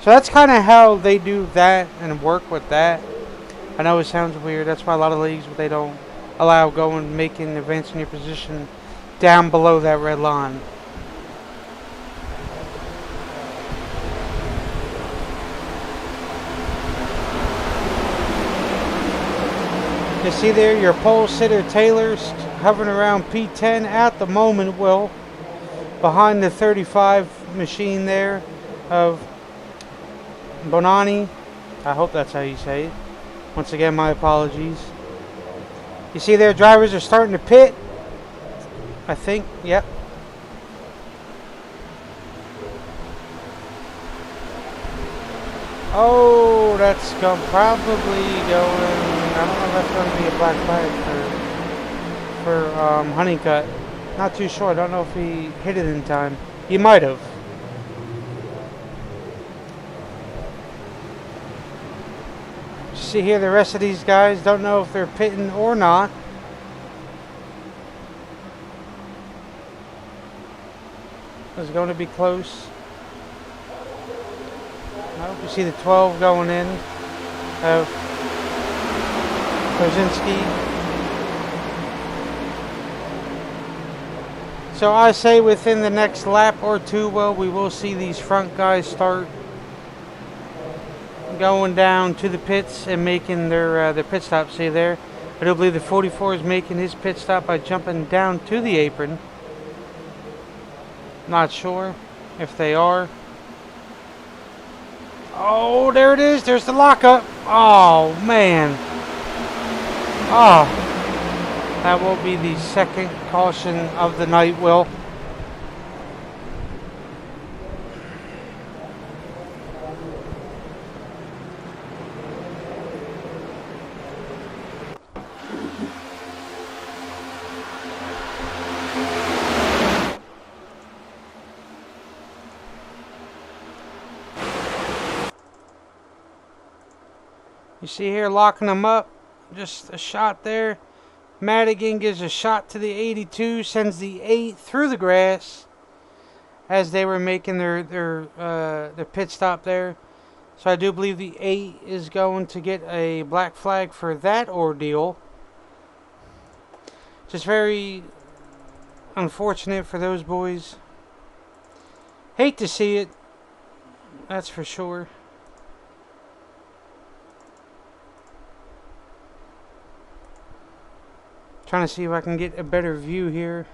Speaker 1: So that's kind of how they do that and work with that. I know it sounds weird. That's why a lot of leagues, they don't allow going, making, advancing your position down below that red line. You see there your pole sitter Taylor's hovering around P10 at the moment, Will, behind the 35 machine there of Bonani. I hope that's how you say it. Once again, my apologies. You see their drivers are starting to pit. I think, yep. Oh, that's probably going. I don't know if that's going to be a black flag for Honeycutt. Not too sure. I don't know if he hit it in time. He might have. See here, the rest of these guys don't know if they're pitting or not. It's going to be close. Nope, you see the 12 going in of Kozinski. So I say within the next lap or two, well, we will see these front guys start going down to the pits and making their pit stop. See there, I do believe the 44 is making his pit stop by jumping down to the apron. Not sure if they are. Oh, there it is. There's the lockup. Oh, man. Oh, that will be the second caution of the night, Will. You see here, locking them up. Just a shot there. Madigan gives a shot to the 82, sends the 8 through the grass as they were making their pit stop there. So I do believe the 8 is going to get a black flag for that ordeal. Just very unfortunate for those boys. Hate to see it, that's for sure. Trying to see if I can get a better view here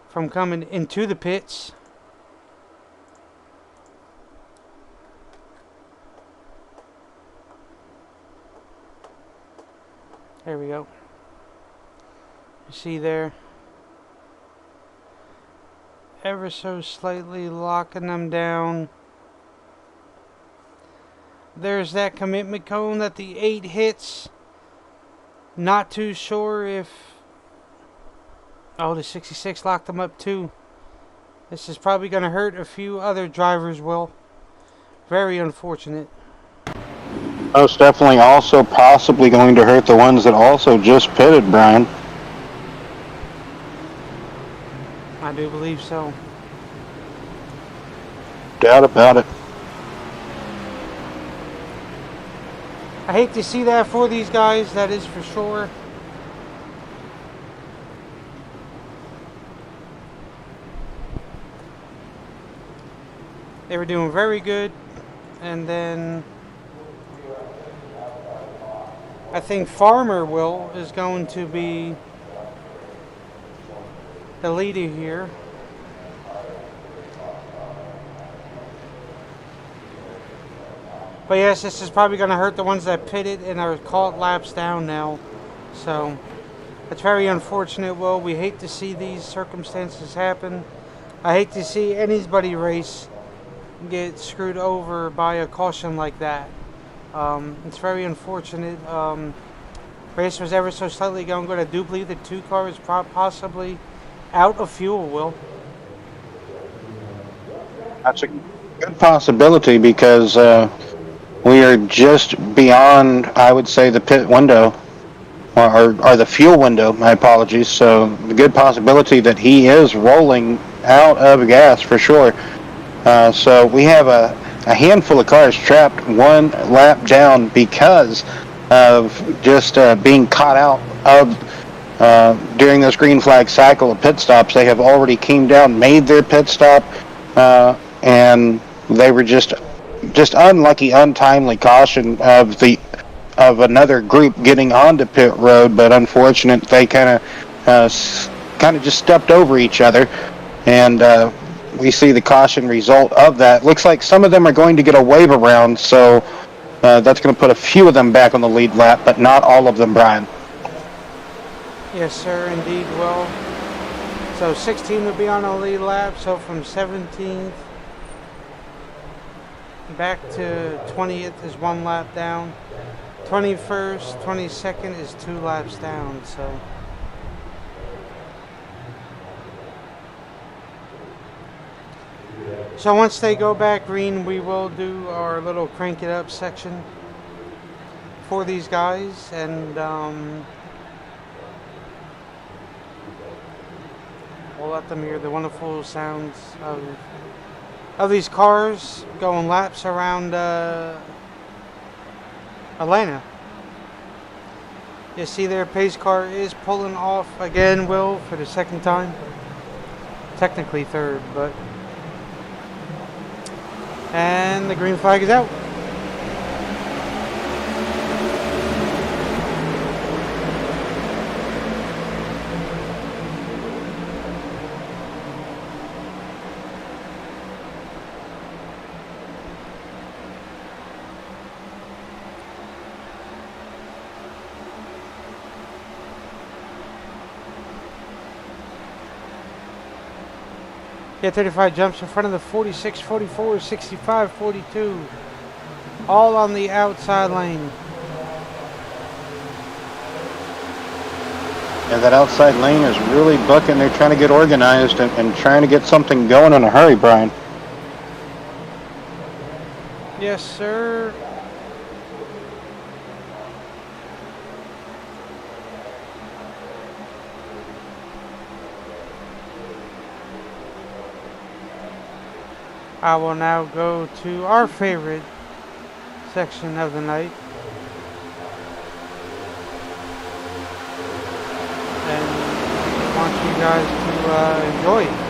Speaker 1: from coming into the pits. There we go. You see there, ever so slightly locking them down. There's that commitment cone that the 8 hits. Not too sure if... Oh, the 66 locked them up too. This is probably going to hurt a few other drivers, Will. Very unfortunate.
Speaker 2: Most definitely also possibly going to hurt the ones that also just pitted, Brian.
Speaker 1: I do believe so.
Speaker 2: Doubt about it.
Speaker 1: I hate to see that for these guys, that is for sure. They were doing very good, and then I think Farmer Will is going to be the leader here. But yes, this is probably going to hurt the ones that pitted and are caught laps down now. So, it's very unfortunate, Will. We hate to see these circumstances happen. I hate to see anybody race get screwed over by a caution like that. It's very unfortunate. Race was ever so slightly going good. I do believe the 2 car is possibly out of fuel, Will.
Speaker 2: That's a good possibility because we are just beyond, I would say, the pit window, or the fuel window, my apologies. So the good possibility that he is rolling out of gas for sure. So we have a handful of cars trapped 1 lap down because of just being caught out of during this green flag cycle of pit stops. They have already came down, made their pit stop, and they were just just unlucky, untimely caution of another group getting onto pit road, but unfortunate they kind of just stepped over each other, and we see the caution result of that. Looks like some of them are going to get a wave around, so that's going to put a few of them back on the lead lap, but not all of them, Brian.
Speaker 1: Yes, sir, indeed will. So 16 will be on a lead lap, so from 17th back to 20th is 1 lap down. 21st, 22nd is 2 laps down, so once they go back green, we will do our little crank it up section for these guys, and we'll let them hear the wonderful sounds of these cars going laps around Atlanta. You see their pace car is pulling off again, Will, for the second time. Technically third, but... And the green flag is out. Yeah, 35 jumps in front of the 46, 44, 65, 42. All on the outside lane.
Speaker 2: Yeah, that outside lane is really bucking. They're trying to get organized and trying to get something going in a hurry, Brian.
Speaker 1: Yes, sir. I will now go to our favorite section of the night. And I want you guys to enjoy it.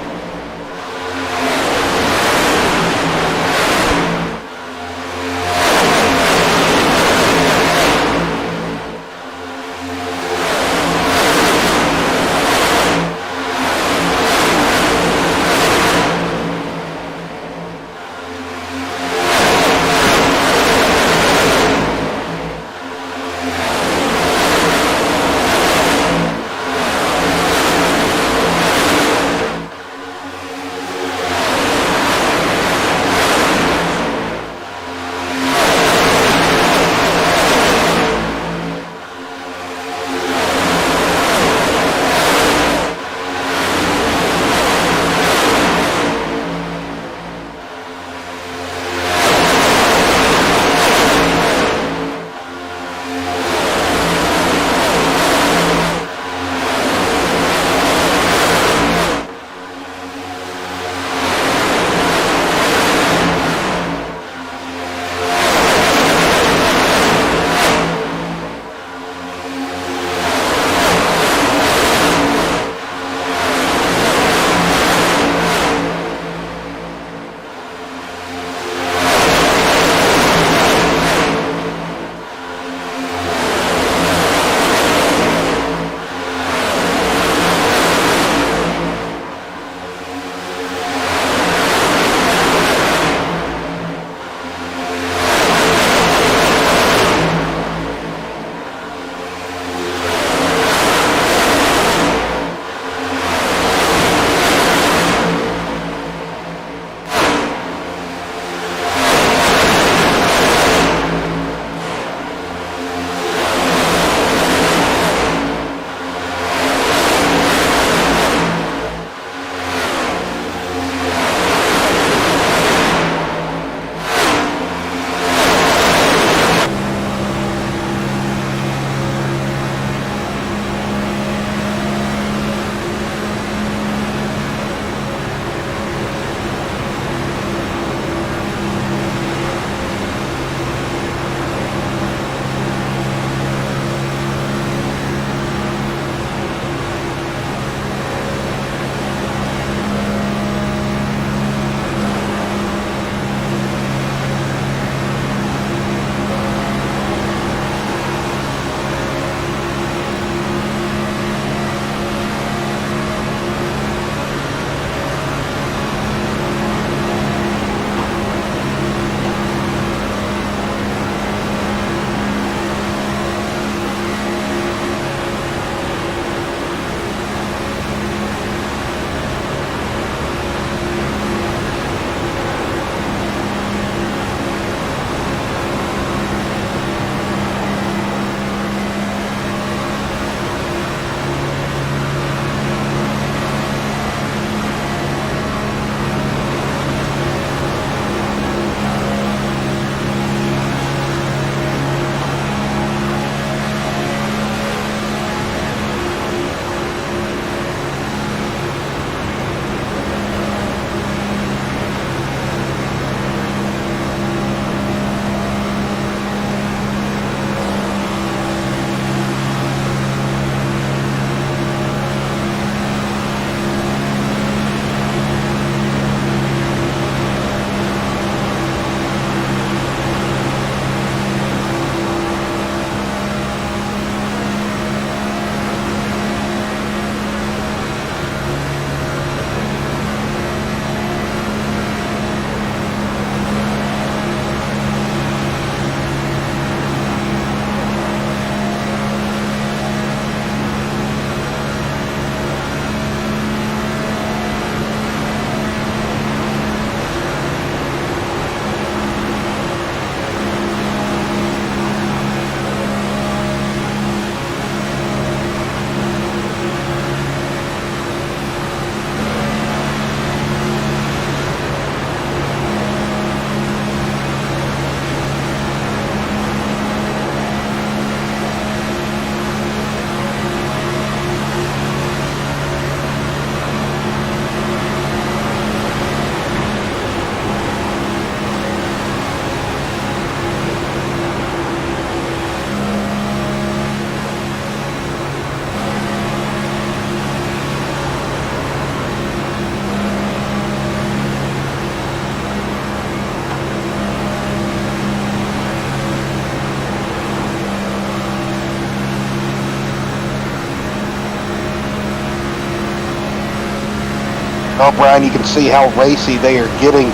Speaker 2: Oh, Brian, you can see how racy they are getting.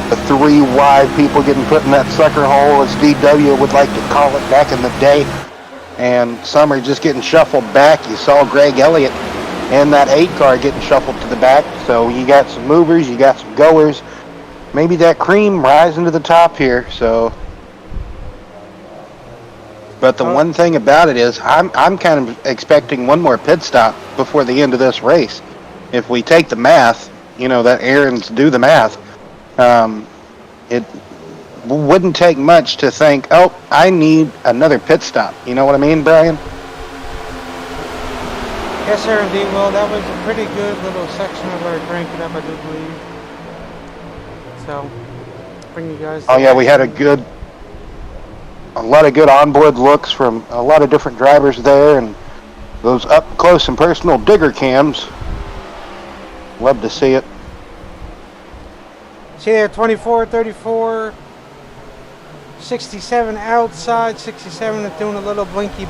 Speaker 2: The 3 wide people getting put in that sucker hole, as DW would like to call it back in the day. And some are just getting shuffled back. You saw Greg Elliott and that 8 car getting shuffled to the back. So you got some movers, you got some goers. Maybe that cream rising to the top here. So, but the one thing about it is, I'm kind of expecting one more pit stop before the end of this race. If we take the math, that Aaron's do the math. It wouldn't take much to think, oh, I need another pit stop. You know what I mean, Brian?
Speaker 1: Yes, sir, indeed. Well, that was a pretty good little section of our crank it up, I do believe. So, bring you guys.
Speaker 2: Oh yeah, we had a lot of good onboard looks from a lot of different drivers there, and those up close and personal digger cams. Love to see it.
Speaker 1: See there, 24, 34, 67 outside, 67 is doing a little blinky.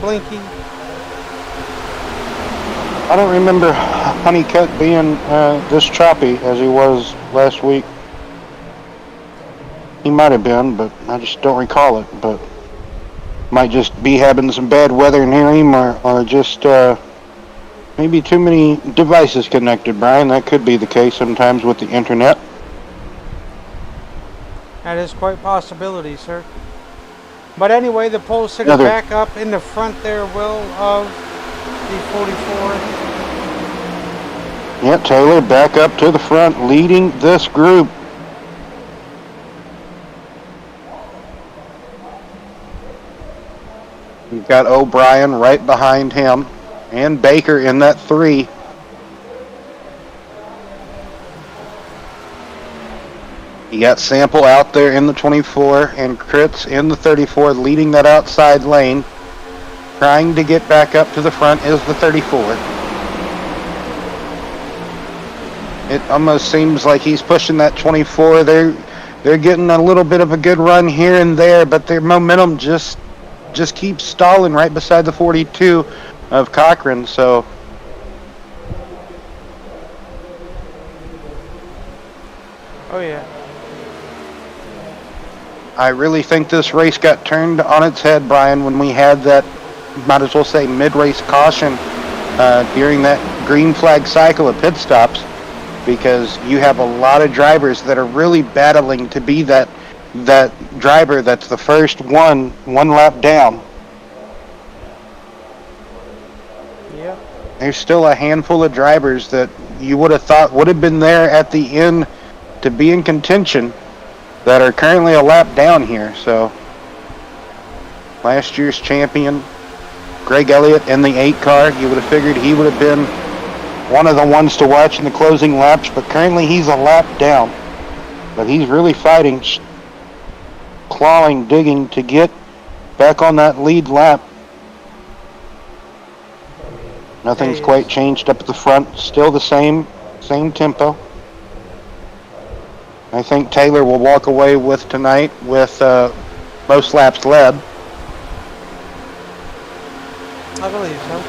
Speaker 2: I don't remember Honeycutt being this choppy as he was last week. He might have been, but I just don't recall it. But might just be having some bad weather near him, or just maybe too many devices connected, Brian. That could be the case sometimes with the internet.
Speaker 1: That is quite a possibility, sir. But anyway, the pole's sitting back up in the front there, Will, of the 44.
Speaker 2: Yeah, Taylor back up to the front, leading this group. We've got O'Brien right behind him, and Baker in that 3. You got Sample out there in the 24, and Kritz in the 34, leading that outside lane. Trying to get back up to the front is the 34. It almost seems like he's pushing that 24. They're getting a little bit of a good run here and there, but their momentum just keeps stalling right beside the 42 of Cochran. So
Speaker 1: oh yeah,
Speaker 2: I really think this race got turned on its head, Brian, when we had that, might as well say, mid-race caution during that green flag cycle of pit stops, because you have a lot of drivers that are really battling to be that driver that's the first one lap down.
Speaker 1: Yep.
Speaker 2: There's still a handful of drivers that you would have thought would have been there at the end to be in contention that are currently a lap down here. So last year's champion, Greg Elliott, in the 8 car, you would have figured he would have been one of the ones to watch in the closing laps, but currently he's a lap down. But he's really fighting, clawing, digging to get back on that lead lap. Nothing's quite changed up at the front. Still the same tempo. I think Taylor will walk away with tonight with most laps led.
Speaker 1: I believe so.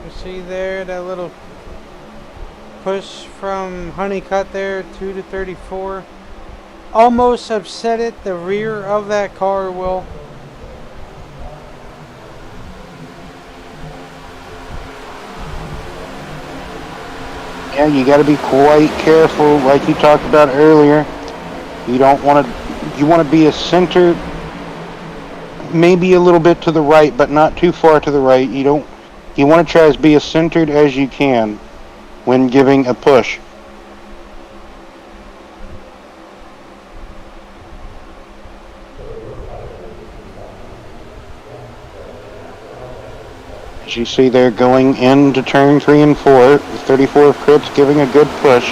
Speaker 1: You see there that little push from Honeycutt there, 2 to 34. Almost upset it, the rear of that car, Will.
Speaker 2: Yeah, you got to be quite careful, like you talked about earlier. You don't want to. You want to be a center, maybe a little bit to the right, but not too far to the right. You want to try to be as centered as you can when giving a push. As you see, they're going into turn 3 and 4. The 34 of Kritz giving a good push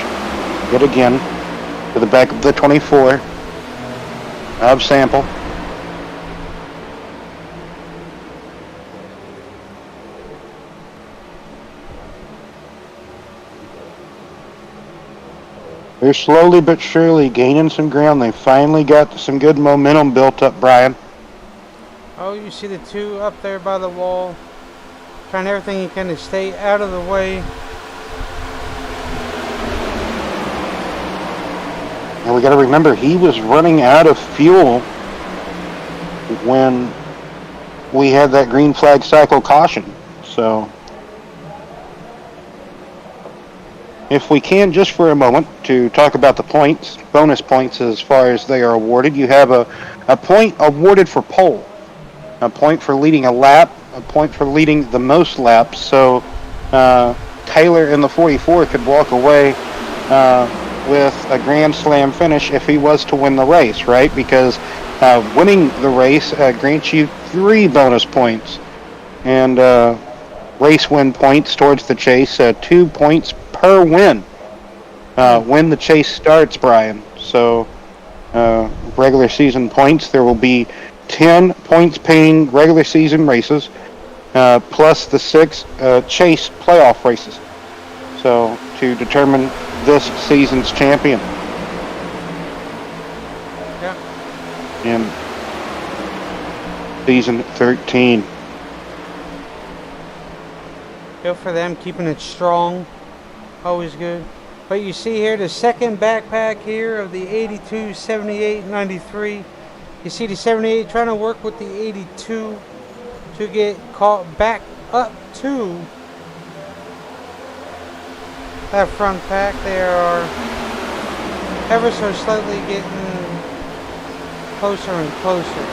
Speaker 2: yet again to the back of the 24 of Sample. They're slowly but surely gaining some ground. They finally got some good momentum built up, Brian.
Speaker 1: Oh, you see the two up there by the wall. Trying everything to kind of stay out of the way.
Speaker 2: And we got to remember, he was running out of fuel when we had that green flag cycle caution. So, if we can, just for a moment, to talk about the points, bonus points as far as they are awarded, you have a point awarded for pole, a point for leading a lap, a point for leading the most laps. So, Taylor in the 44 could walk away with a Grand Slam finish if he was to win the race, right? Because winning the race grants you 3 bonus points. And race win points towards the chase, 2 points per win when the chase starts, Brian. So regular season points, there will be 10 points paying regular season races plus the 6 chase playoff races. So to determine this season's champion.
Speaker 1: Yeah.
Speaker 2: In season 13.
Speaker 1: Good for them, keeping it strong. Always good. But you see here the second backpack here of the 82, 78, 93. You see the 78 trying to work with the 82 to get caught back up to that front pack. They are ever so slightly getting closer and closer.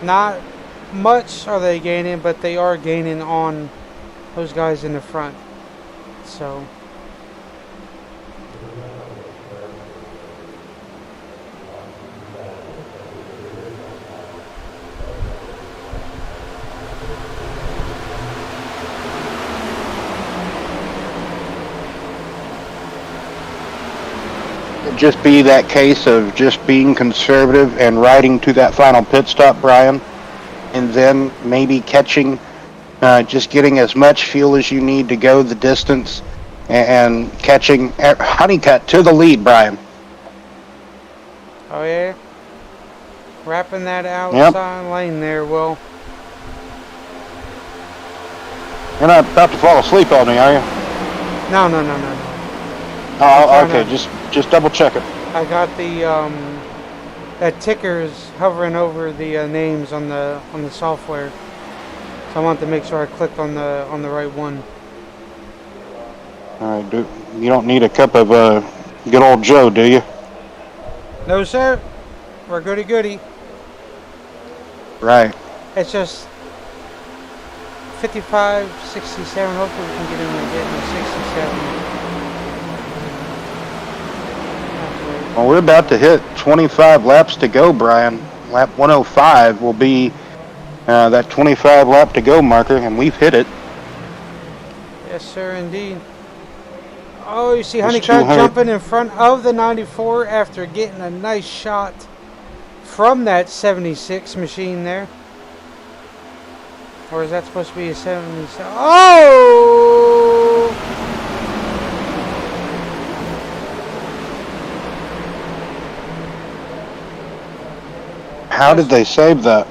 Speaker 1: Not much are they gaining, but they are gaining on those guys in the front. So
Speaker 2: just be that case of just being conservative and riding to that final pit stop, Brian, and then maybe catching, just getting as much fuel as you need to go the distance and catching Honeycutt to the lead, Brian.
Speaker 1: oh yeah, wrapping that outside lane there, Will.
Speaker 2: You're not about to fall asleep on me, are you?
Speaker 1: No.
Speaker 2: Oh, okay. Just double check it.
Speaker 1: I got the that ticker's hovering over the names on the software, so I want to make sure I clicked on the right one.
Speaker 2: All right, you don't need a cup of good old Joe, do you?
Speaker 1: No, sir. We're goody.
Speaker 2: Right.
Speaker 1: It's just 55, 67. Hopefully we can get in there getting 67.
Speaker 2: Well, we're about to hit 25 laps to go, Brian. Lap 105 will be that 25 lap to go marker, and we've hit it.
Speaker 1: Yes, sir, indeed. Oh, you see Honeycutt jumping in front of the 94 after getting a nice shot from that 76 machine there. Or is that supposed to be a 77? Oh!
Speaker 2: How did they save that?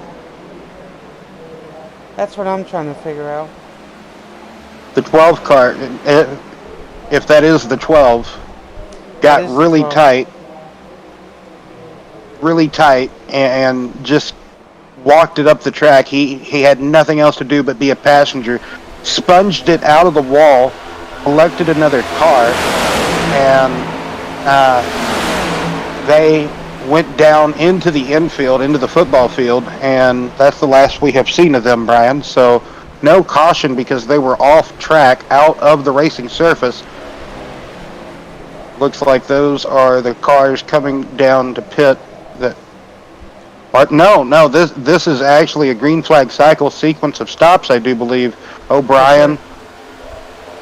Speaker 1: That's what I'm trying to figure out.
Speaker 2: The 12 car, if that is the 12, got really tight, and just walked it up the track. He had nothing else to do but be a passenger. Sponged it out of the wall, collected another car, and they went down into the infield, into the football field, and that's the last we have seen of them, Brian. So no caution because they were off track, out of the racing surface. Looks like those are the cars coming down to pit. No, this is actually a green flag cycle sequence of stops, I do believe. Oh, Brian,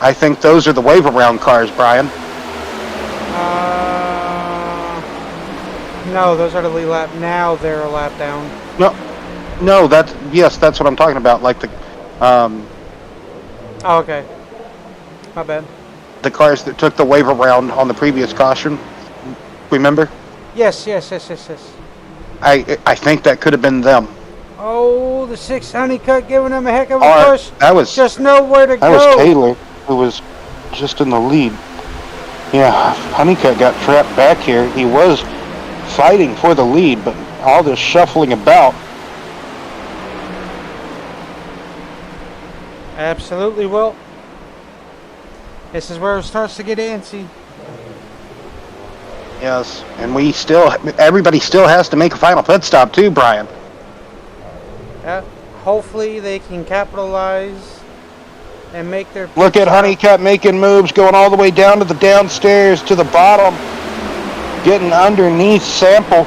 Speaker 2: I think those are the wave around cars, Brian.
Speaker 1: No, those are the lead lap. Now they're a lap down.
Speaker 2: No, that's what I'm talking about. Like
Speaker 1: Oh, okay. My bad.
Speaker 2: The cars that took the wave around on the previous caution. Remember?
Speaker 1: Yes, yes, yes, yes, yes.
Speaker 2: I think that could have been them.
Speaker 1: Oh, the 6 Honeycutt giving them a heck of a
Speaker 2: Or
Speaker 1: push.
Speaker 2: that was
Speaker 1: Just nowhere to go.
Speaker 2: Taylor, who was just in the lead. Yeah, Honeycutt got trapped back here. He was fighting for the lead, but all this shuffling about.
Speaker 1: Absolutely. Well, this is where it starts to get antsy.
Speaker 2: Yes, and everybody still has to make a final pit stop too, Brian.
Speaker 1: Yeah. Hopefully they can capitalize and make their pit
Speaker 2: Look at
Speaker 1: stop.
Speaker 2: Honeycutt making moves, going all the way down to the downstairs to the bottom, getting underneath Sample.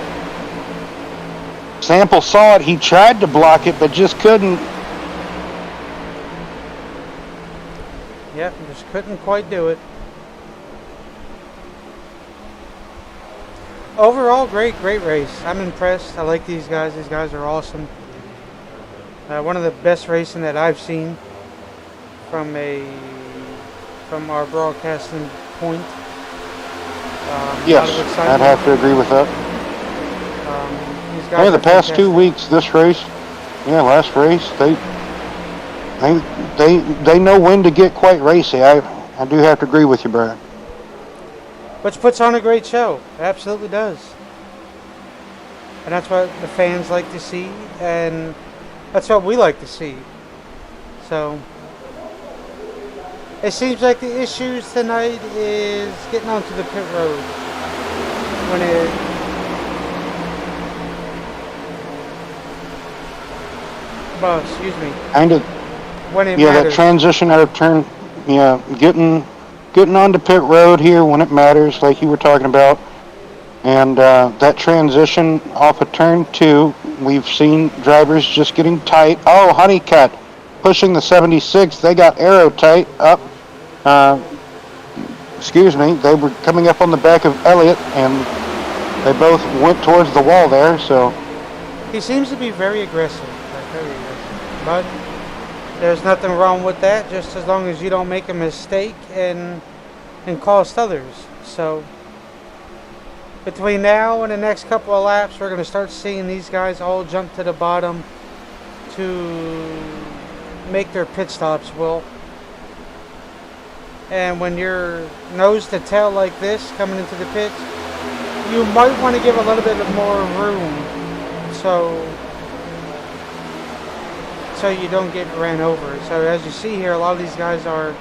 Speaker 2: Sample saw it. He tried to block it, but just couldn't.
Speaker 1: Yep, just couldn't quite do it. Overall, great race. I'm impressed. I like these guys. These guys are awesome. One of the best racing that I've seen from our broadcasting point.
Speaker 2: Yes, I'd have to agree with that.
Speaker 1: These guys
Speaker 2: the past 2 weeks, this race, last race, they know when to get quite racy. I do have to agree with you, Brian.
Speaker 1: Which puts on a great show. It absolutely does. And that's what the fans like to see, and that's what we like to see. So, it seems like the issues tonight is getting onto the pit road. When it... Well, excuse me.
Speaker 2: Kind of.
Speaker 1: When it
Speaker 2: matters.
Speaker 1: That
Speaker 2: transition out of turn, getting onto pit road here when it matters, like you were talking about. And that transition off of turn 2, we've seen drivers just getting tight. Oh, Honeycutt pushing the 76. They got arrow tight up. They were coming up on the back of Elliott, and they both went towards the wall there. So
Speaker 1: he seems to be very aggressive, but there's nothing wrong with that, just as long as you don't make a mistake and cost others. So between now and the next couple of laps, we're going to start seeing these guys all jump to the bottom to make their pit stops, Will. And when you're nose to tail like this coming into the pits, you might want to give a little bit more room so you don't get ran over. So as you see here, a lot of these guys are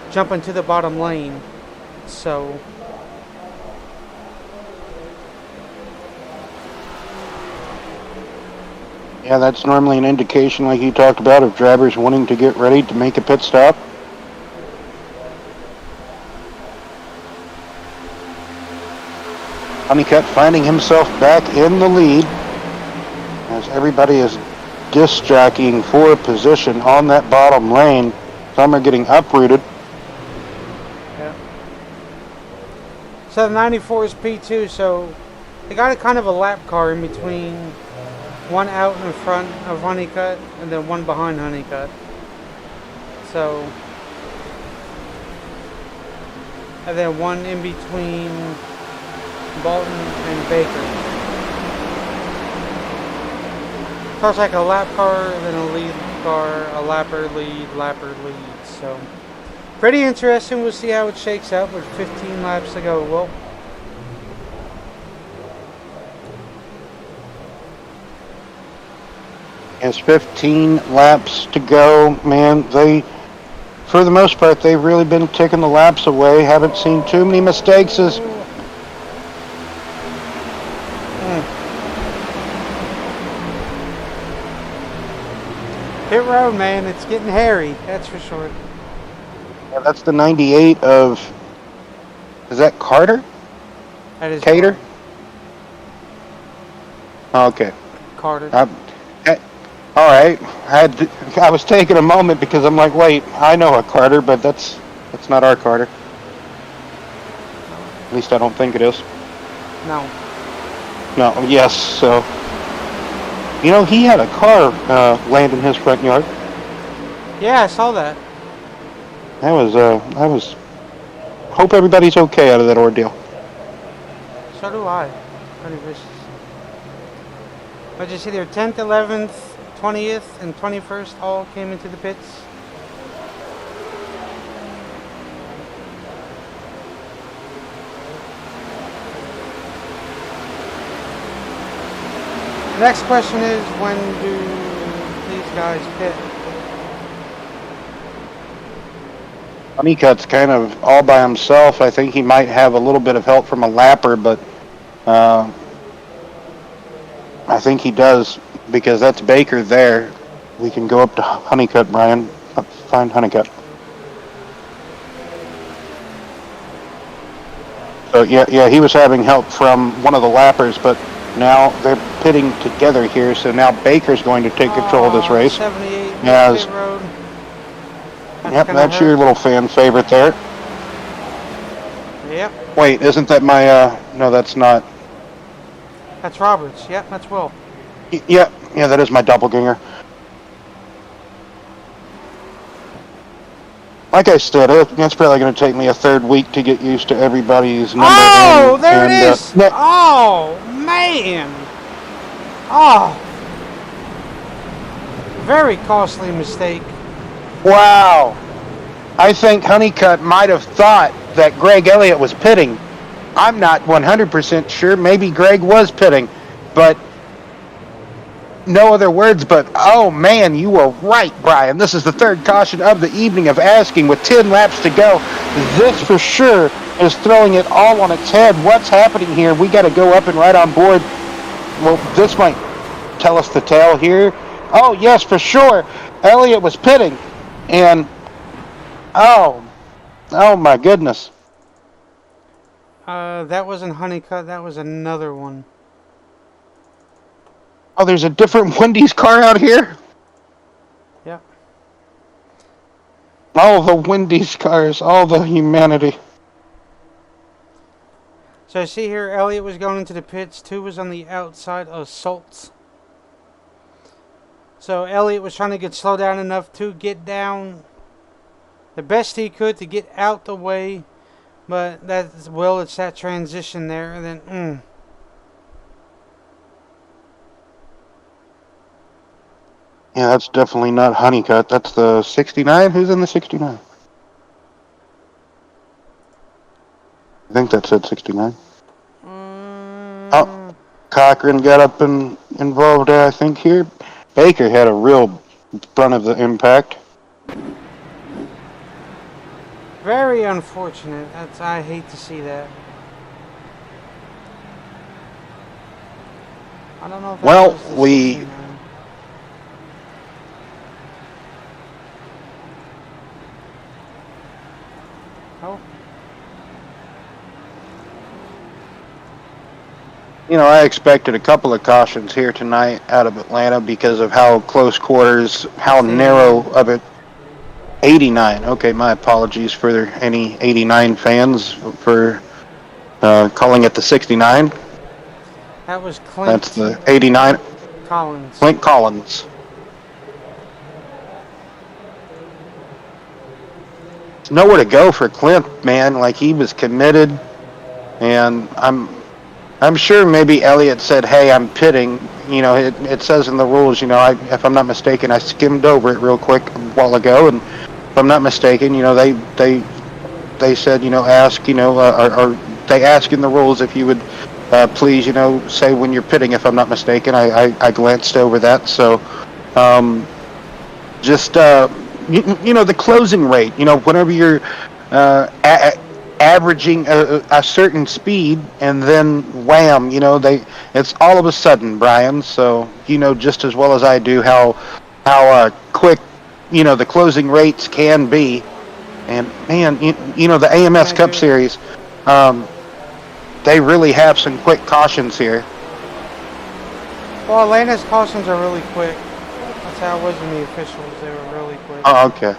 Speaker 1: jumping to the bottom lane. So
Speaker 2: yeah, that's normally an indication, like you talked about, of drivers wanting to get ready to make a pit stop. Honeycutt finding himself back in the lead as everybody is disc jockeying for position on that bottom lane. Some are getting uprooted.
Speaker 1: Yeah. So the 94 is P2, so they got a kind of a lap car in between, one out in front of Honeycutt and then one behind Honeycutt. So, and then one in between Bolton and Baker. So it's like a lap car, then a lead car, a lapper lead. So pretty interesting. We'll see how it shakes out with 15 laps to go. Well,
Speaker 2: it's 15 laps to go. Man, for the most part, they've really been taking the laps away. Haven't seen too many mistakes as
Speaker 1: pit road, man, it's getting hairy, that's for sure.
Speaker 2: Yeah, that's the 98 of, is that Carter?
Speaker 1: That is
Speaker 2: Cater? Okay.
Speaker 1: Carter.
Speaker 2: All right. I was taking a moment because I'm like, wait, I know a Carter, but that's not our Carter. At least I don't think it is.
Speaker 1: No.
Speaker 2: No, yes, so. You know, he had a car land in his front yard.
Speaker 1: Yeah, I saw that.
Speaker 2: I was. Hope everybody's okay out of that ordeal.
Speaker 1: So do I. Pretty vicious. But you see, their 10th, 11th, 20th, and 21st all came into the pits. Next question is, when do these guys pit?
Speaker 2: Honeycutt's kind of all by himself. I think he might have a little bit of help from a lapper, but I think he does because that's Baker there. We can go up to Honeycutt, Brian. Find Honeycutt. So yeah, he was having help from one of the lappers, but now they're pitting together here. So now Baker's going to take control of this race.
Speaker 1: 78
Speaker 2: As
Speaker 1: pit road.
Speaker 2: that's your little fan favorite there.
Speaker 1: Yep.
Speaker 2: Wait, isn't that my? No, that's not.
Speaker 1: That's Roberts. Yep, that's Will.
Speaker 2: Yeah, that is my doppelganger. Like I said, it's probably going to take me a third week to get used to everybody's number.
Speaker 1: Oh, there it is! Oh, man! Oh! Very costly mistake.
Speaker 2: Wow! I think Honeycutt might have thought that Greg Elliott was pitting. I'm not 100% sure. Maybe Greg was pitting, but no other words but, oh man, you were right, Brian. This is the third caution of the evening of asking with 10 laps to go. This for sure is throwing it all on its head. What's happening here? We got to go up and right on board. Well, this might tell us the tale here. Oh, yes, for sure. Elliott was pitting. And, oh my goodness.
Speaker 1: That wasn't Honeycutt. That was another one.
Speaker 2: Oh, there's a different Wendy's car out here?
Speaker 1: Yep.
Speaker 2: All the Wendy's cars, all the humanity.
Speaker 1: So see here, Elliott was going into the pits. 2 was on the outside of Schultz. So Elliott was trying to get slowed down enough to get down the best he could to get out the way. But that's, well, it's that transition there. And then,
Speaker 2: Yeah, that's definitely not Honeycutt. That's the 69. Who's in the 69? I think that said 69. Oh, Cochran got up and involved, I think, here. Baker had a real brunt of the impact.
Speaker 1: very unfortunate. I hate to see that. I don't know if that
Speaker 2: Well,
Speaker 1: was the
Speaker 2: we
Speaker 1: 69. Oh.
Speaker 2: I expected a couple of cautions here tonight out of Atlanta because of how close quarters, how narrow of it. 89. Okay, my apologies for any 89 fans for calling it the 69.
Speaker 1: That was Clint.
Speaker 2: That's the 89.
Speaker 1: Collins.
Speaker 2: Clint Collins. There's nowhere to go for Clint, man. Like, he was committed, and I'm sure maybe Elliott said, "Hey, I'm pitting." It says in the rules. If I'm not mistaken, I skimmed over it real quick a while ago, and if I'm not mistaken, they said, ask, or they ask in the rules if you would please, say when you're pitting. If I'm not mistaken, I glanced over that. So, just the closing rate. Whenever you're averaging a certain speed, and then wham, it's all of a sudden, Brian. So just as well as I do how quick the closing rates can be. And man, the AMS Cup Series, they really have some quick cautions here.
Speaker 1: Well, Atlanta's cautions are really quick. That's how it was in the officials. They were really quick.
Speaker 2: Oh, okay.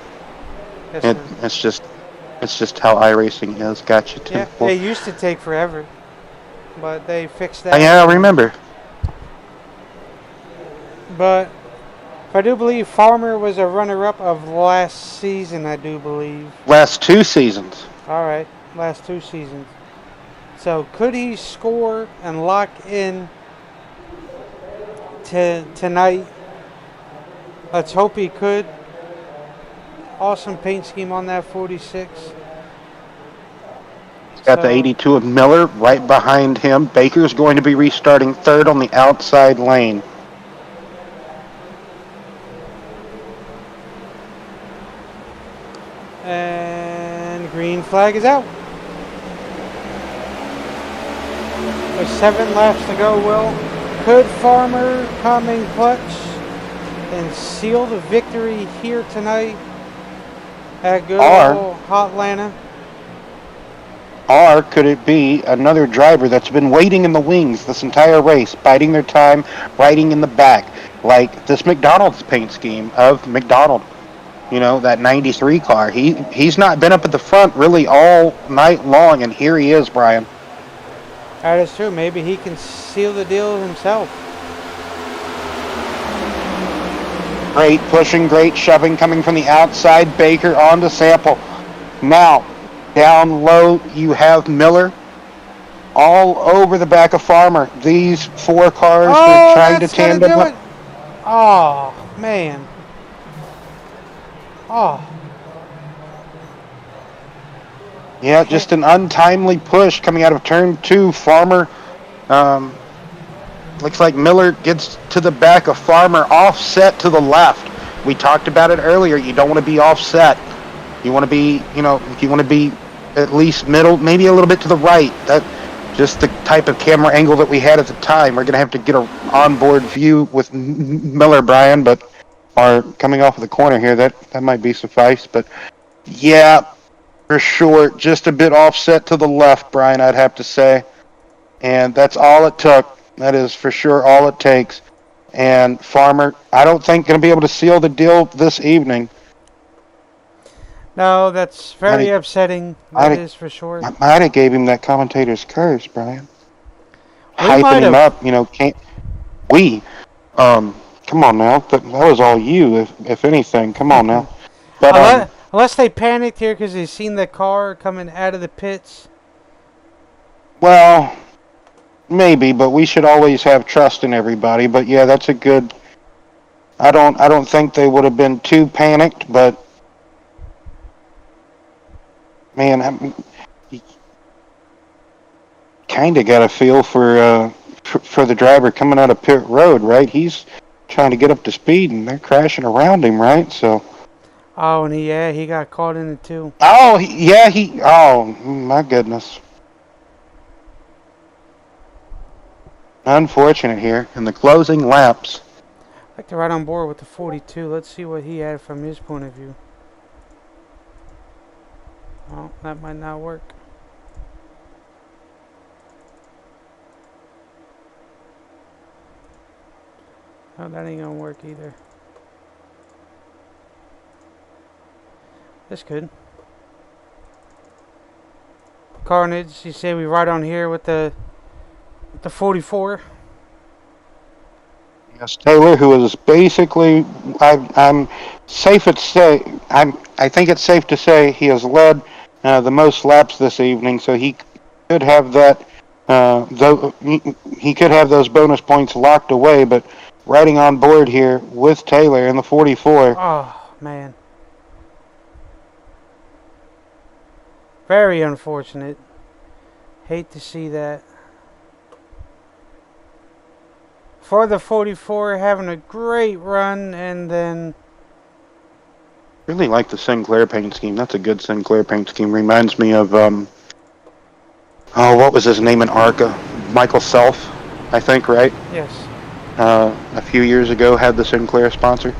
Speaker 1: Yes,
Speaker 2: It's just how iRacing is. Gotcha.
Speaker 1: Yeah, they used to take forever, but they fixed that.
Speaker 2: Yeah, I remember.
Speaker 1: But If I do believe Farmer was a runner-up of last season, I do believe.
Speaker 2: Last 2 seasons.
Speaker 1: All right, last 2 seasons. So could he score and lock in tonight? Let's hope he could. Awesome paint scheme on that 46.
Speaker 2: He's got the 82 of Miller right behind him. Baker's going to be restarting third on the outside lane.
Speaker 1: And green flag is out. With 7 laps to go, Will. Could Farmer come in clutch and seal the victory here tonight at good old Hotlanta?
Speaker 2: Or could it be another driver that's been waiting in the wings this entire race, biding their time, riding in the back, like this McDonald's paint scheme of McDonald? You know, that 93 car. He's not been up at the front really all night long, and here he is, Brian.
Speaker 1: That is true. Maybe he can seal the deal himself.
Speaker 2: Great pushing, great shoving coming from the outside. Baker onto Sample. Now, down low, you have Miller all over the back of Farmer. These 4 cars are trying to tandem up.
Speaker 1: Oh, man. Oh.
Speaker 2: Yeah, just an untimely push coming out of turn 2. Farmer, looks like Miller gets to the back of Farmer, offset to the left. We talked about it earlier. You don't want to be offset. You want to be, you want to be at least middle, maybe a little bit to the right. That just the type of camera angle that we had at the time. We're going to have to get an onboard view with Miller, Brian, but are coming off of the corner here. That might be suffice, but yeah, for sure, just a bit offset to the left, Brian, I'd have to say. And that's all it took. That is for sure all it takes. And Farmer, I don't think going to be able to seal the deal this evening.
Speaker 1: No, that's very upsetting. That is for sure.
Speaker 2: I might have gave him that commentator's curse, Brian. Hyping him up, can't we? Come on now. That was all you, if anything. Come on now. But
Speaker 1: unless they panicked here because they seen the car coming out of the pits.
Speaker 2: Well, maybe, but we should always have trust in everybody. But yeah, that's a good. I don't think they would have been too panicked, but man, kind of got a feel for the driver coming out of pit road, right? He's trying to get up to speed, and they're crashing around him, right? So.
Speaker 1: Oh, and he got caught in it too.
Speaker 2: Oh, oh, my goodness. Unfortunate here in the closing laps.
Speaker 1: I'd like to ride on board with the 42. Let's see what he had from his point of view. Oh, that might not work. Oh, that ain't gonna work either. This could. Carnage, you say we ride on here with the 44.
Speaker 2: Yes, Taylor, who is basically, I'm safe to say, I think it's safe to say he has led the most laps this evening, so he could have that. Though he could have those bonus points locked away, but riding on board here with Taylor in the 44.
Speaker 1: Oh man. Very unfortunate. Hate to see that. For the 44, having a great run, and then...
Speaker 2: Really like the Sinclair paint scheme. That's a good Sinclair paint scheme. Reminds me of, what was his name in ARCA? Michael Self, I think, right?
Speaker 1: Yes.
Speaker 2: A few years ago had the Sinclair sponsor.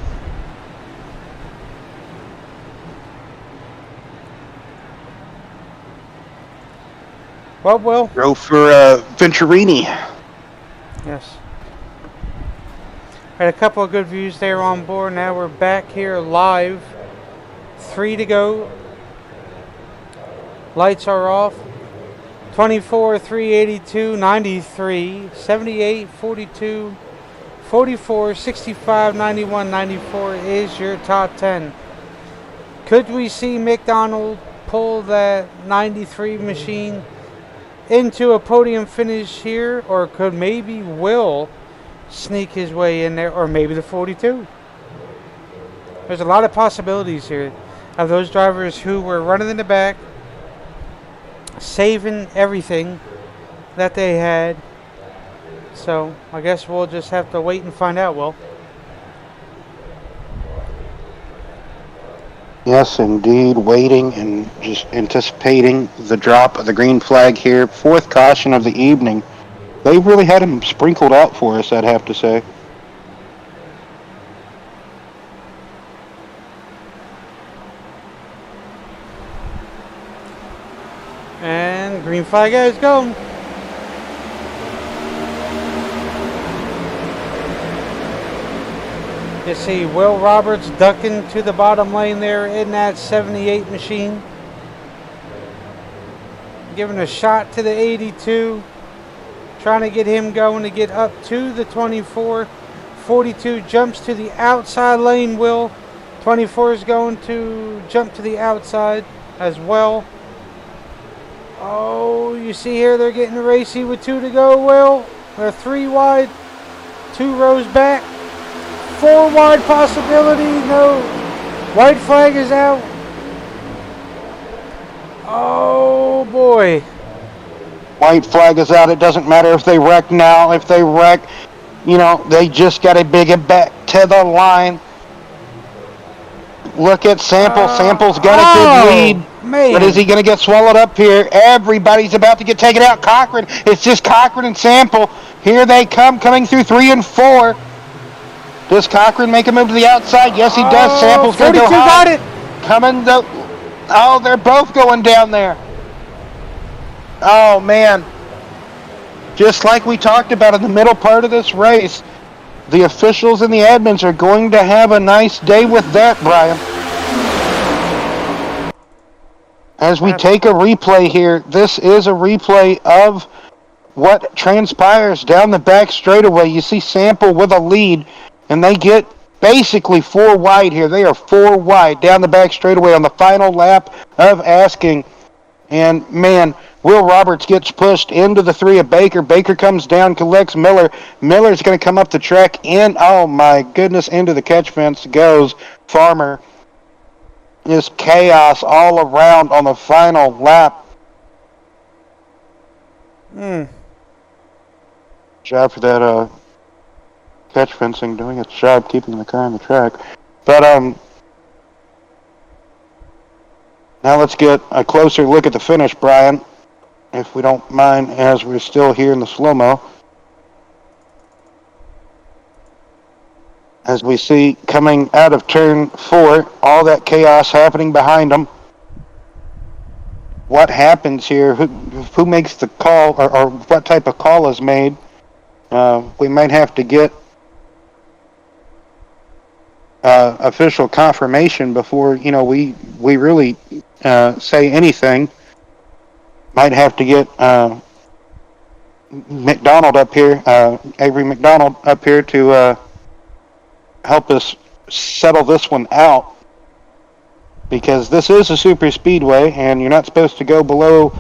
Speaker 1: Well, Will.
Speaker 2: Go for Venturini.
Speaker 1: Yes. Had a couple of good views there on board. Now we're back here live. 3 to go. Lights are off. 24, 382, 93, 78, 42, 44, 65, 91, 94 is your top 10. Could we see McDonald pull that 93 machine into a podium finish here, or could maybe Will sneak his way in there, or maybe the 42? There's a lot of possibilities here of those drivers who were running in the back, saving everything that they had. So I guess we'll just have to wait and find out, Will.
Speaker 2: Yes, indeed, waiting and just anticipating the drop of the green flag here. Fourth caution of the evening. They've really had him sprinkled out for us, I'd have to say.
Speaker 1: And green flag is go. You see Will Roberts ducking to the bottom lane there in that 78 machine. Giving a shot to the 82. Trying to get him going to get up to the 24. 42 jumps to the outside lane, Will. 24 is going to jump to the outside as well. Oh, you see here they're getting racy with 2 to go, Will. They're 3 wide, 2 rows back. 4 wide possibility, no. White flag is out. Oh boy.
Speaker 2: White flag is out. It doesn't matter if they wreck now. If they wreck, they just got to big it back to the line. Look at Sample. Sample's got a good lead.
Speaker 1: Man.
Speaker 2: But is he going to get swallowed up here? Everybody's about to get taken out. Cochran. It's just Cochran and Sample. Here they come, coming through 3 and 4. Does Cochran make a move to the outside? Yes, he does. Sample's going to go high.
Speaker 1: Got it.
Speaker 2: Coming the... Oh, they're both going down there. Oh, man. Just like we talked about in the middle part of this race, the officials and the admins are going to have a nice day with that, Brian. As we take a replay here, this is a replay of what transpires down the back straightaway. You see Sample with a lead, and they get basically 4 wide here. They are 4 wide down the back straightaway on the final lap of asking. And, man, Will Roberts gets pushed into the 3 of Baker. Baker comes down, collects Miller. Miller's going to come up the track in. Oh, my goodness, into the catch fence goes Farmer. Just chaos all around on the final lap. Job for that catch fencing, doing its job, keeping the car on the track. But now let's get a closer look at the finish, Brian, if we don't mind, as we're still here in the slow-mo. As we see coming out of turn 4, all that chaos happening behind them. What happens here? Who makes the call, or what type of call is made? We might have to get official confirmation before we really say anything. Might have to get McDonald up here, Avery McDonald up here to help us settle this one out, because this is a super speedway and you're not supposed to go below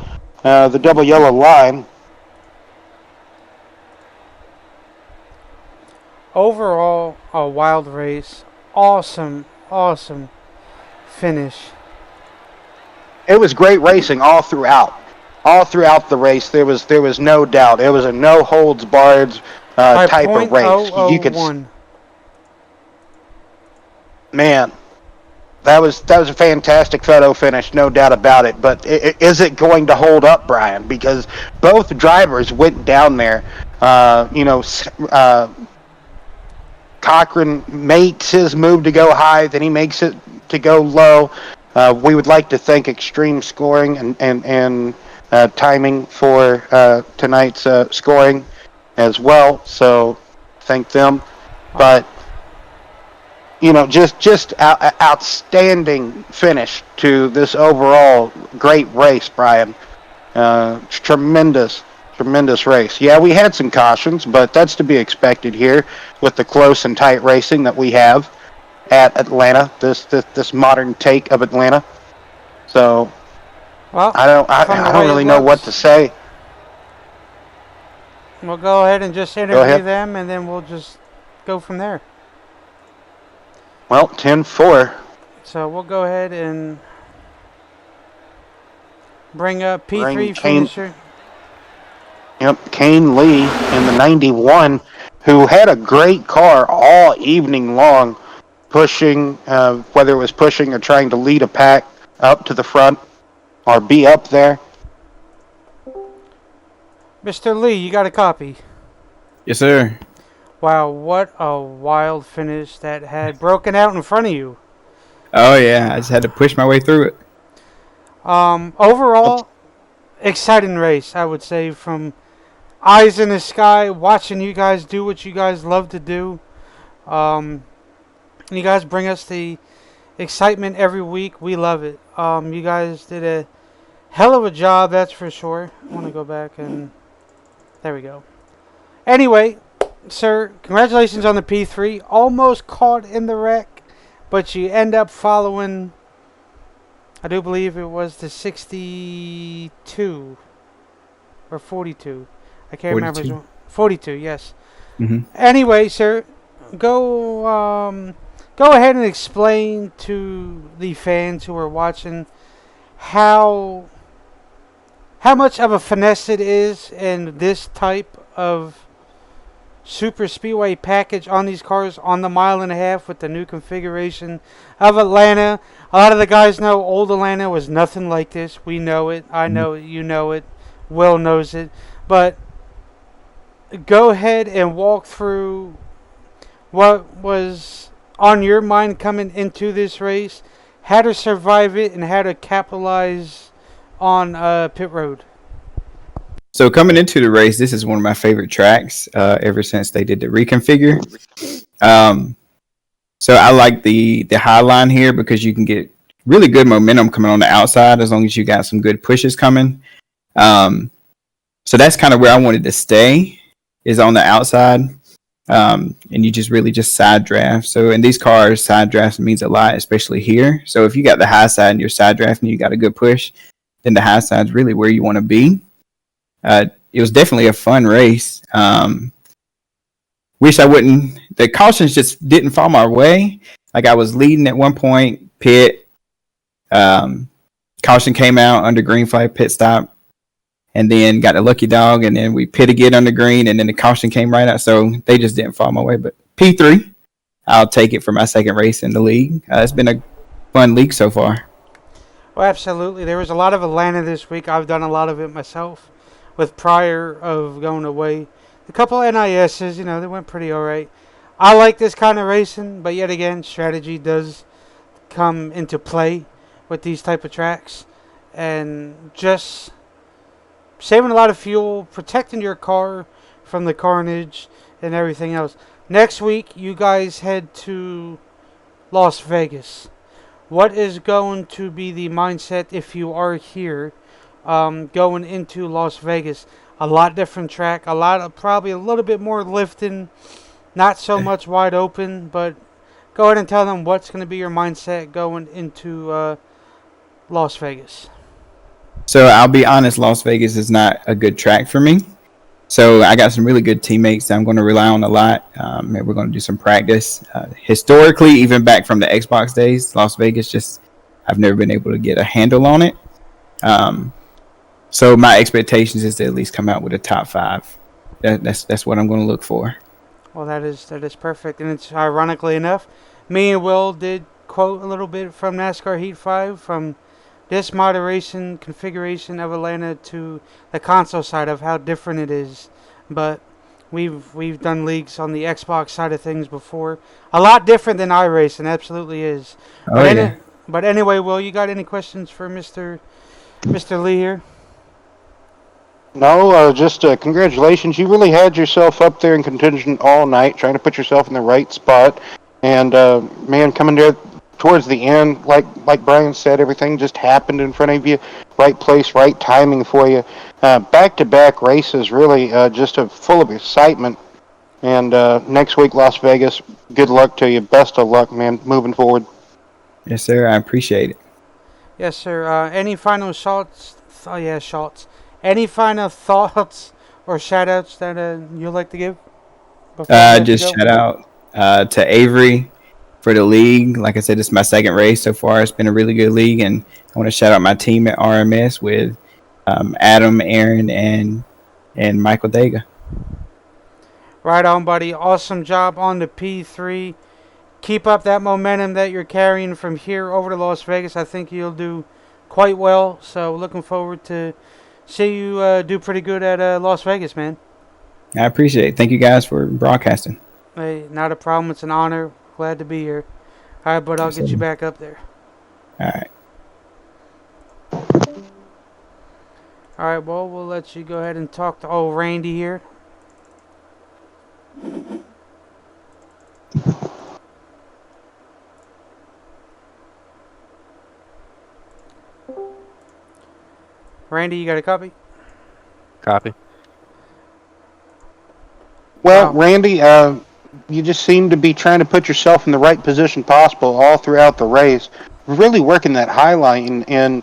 Speaker 2: the double yellow line.
Speaker 1: Overall, a wild race. Awesome finish.
Speaker 2: It was great racing all throughout the race. There was no doubt. It was a no holds barred type of race. You could, man, that was a fantastic photo finish, no doubt about it. But is it going to hold up, Brian? Because both drivers went down there. Cochran makes his move to go high, then he makes it to go low. We would like to thank Extreme Scoring and timing for tonight's scoring as well. So thank them. But just outstanding finish to this overall great race, Brian. Tremendous Tremendous race. Yeah, we had some cautions, but that's to be expected here with the close and tight racing that we have at Atlanta. This modern take of Atlanta. So
Speaker 1: Well, from the
Speaker 2: I don't
Speaker 1: way it
Speaker 2: really know what to
Speaker 1: looks,
Speaker 2: say.
Speaker 1: we'll go ahead and just
Speaker 2: Go
Speaker 1: interview
Speaker 2: ahead.
Speaker 1: them, and then we'll just go from there.
Speaker 2: Well, 10-4.
Speaker 1: So we'll go ahead and bring up
Speaker 2: Bring
Speaker 1: P3
Speaker 2: Kane.
Speaker 1: finisher.
Speaker 2: Yep, Kane Lee in the 91, who had a great car all evening long, pushing, whether it was pushing or trying to lead a pack up to the front or be up there.
Speaker 1: Mr. Lee, you got a copy.
Speaker 3: Yes, sir.
Speaker 1: Wow, what a wild finish that had broken out in front of you.
Speaker 3: Oh yeah, I just had to push my way through it.
Speaker 1: Overall, exciting race, I would say, from eyes in the sky, watching you guys do what you guys love to do. You guys bring us the excitement every week. We love it. You guys did a hell of a job, that's for sure. I want to go back and... There we go. Anyway, sir, congratulations on the P3. Almost caught in the wreck, but you end up following... I do believe it was the 62 or 42. I can't
Speaker 3: 42.
Speaker 1: remember. 42, yes.
Speaker 3: Mm-hmm.
Speaker 1: Anyway, sir, go ahead and explain to the fans who are watching how much of a finesse it is in this type of super speedway package on these cars on the mile and a half with the new configuration of Atlanta. A lot of the guys know old Atlanta was nothing like this. We know it. I know it. You know it. Will knows it. But go ahead and walk through what was on your mind coming into this race, how to survive it, and how to capitalize on pit road.
Speaker 3: So coming into the race, this is one of my favorite tracks ever since they did the reconfigure. So I like the high line here because you can get really good momentum coming on the outside as long as you got some good pushes coming. So that's kind of where I wanted to stay, is on the outside. And you just really just side draft. So in these cars, side draft means a lot, especially here. So if you got the high side and you're side drafting, you got a good push, then the high side is really where you want to be. It was definitely a fun race. Wish I wouldn't. The cautions just didn't fall my way. Like I was leading at one point, pit. Caution came out under green flag, pit stop, and then got a lucky dog, and then we pit again under green, and then the caution came right out. So they just didn't fall my way. But P3, I'll take it for my second race in the league. It's been a fun league so far.
Speaker 1: Well, absolutely. There was a lot of Atlanta this week. I've done a lot of it myself with prior of going away. A couple of NISs, they went pretty all right. I like this kind of racing, but yet again, strategy does come into play with these type of tracks. And just saving a lot of fuel, protecting your car from the carnage and everything else. Next week, you guys head to Las Vegas. What is going to be the mindset if you are here going into Las Vegas? A lot different track, probably a little bit more lifting, not so much wide open, but go ahead and tell them what's going to be your mindset going into Las Vegas.
Speaker 3: So I'll be honest, Las Vegas is not a good track for me. So I got some really good teammates that I'm going to rely on a lot. And we're going to do some practice. Historically, even back from the Xbox days, Las Vegas I've never been able to get a handle on it. So my expectations is to at least come out with a top 5. That's what I'm going to look for.
Speaker 1: Well, that is perfect, and it's ironically enough, me and Will did quote a little bit from NASCAR Heat 5 from this moderation configuration of Atlanta to the console side of how different it is. But we've done leagues on the Xbox side of things before. A lot different than iRacing, absolutely is. But anyway, Will, you got any questions for Mr. Lee here?
Speaker 2: No, just congratulations. You really had yourself up there in contention all night, trying to put yourself in the right spot. And, man, coming there towards the end, like Brian said, everything just happened in front of you, right place, right timing for you. Back-to-back races, really just full of excitement. And next week, Las Vegas. Good luck to you. Best of luck, man. Moving forward.
Speaker 3: Yes, sir. I appreciate it.
Speaker 1: Yes, sir. Any final shots? Oh, yeah, shots. Any final thoughts or shout outs that you'd like to give before we let you
Speaker 3: Just
Speaker 1: go?
Speaker 3: shout out to Avery for the league. Like I said, it's my second race so far. It's been a really good league, and I want to shout out my team at RMS with Adam, Aaron, and Michael Dega.
Speaker 1: Right on, buddy. Awesome job on the P3. Keep up that momentum that you're carrying from here over to Las Vegas. I think you'll do quite well. So looking forward to see you do pretty good at Las Vegas, man.
Speaker 3: I appreciate it. Thank you guys for broadcasting.
Speaker 1: Hey, not a problem. It's an honor. Glad to be here. All right, but I'll
Speaker 3: Yes,
Speaker 1: get
Speaker 3: sir.
Speaker 1: you back up there.
Speaker 3: All right.
Speaker 1: All right, well, we'll let you go ahead and talk to old Randy here. Randy, you got a copy?
Speaker 4: Copy.
Speaker 2: Well,
Speaker 1: Wow.
Speaker 2: Randy, you just seem to be trying to put yourself in the right position possible all throughout the race. Really working that high line and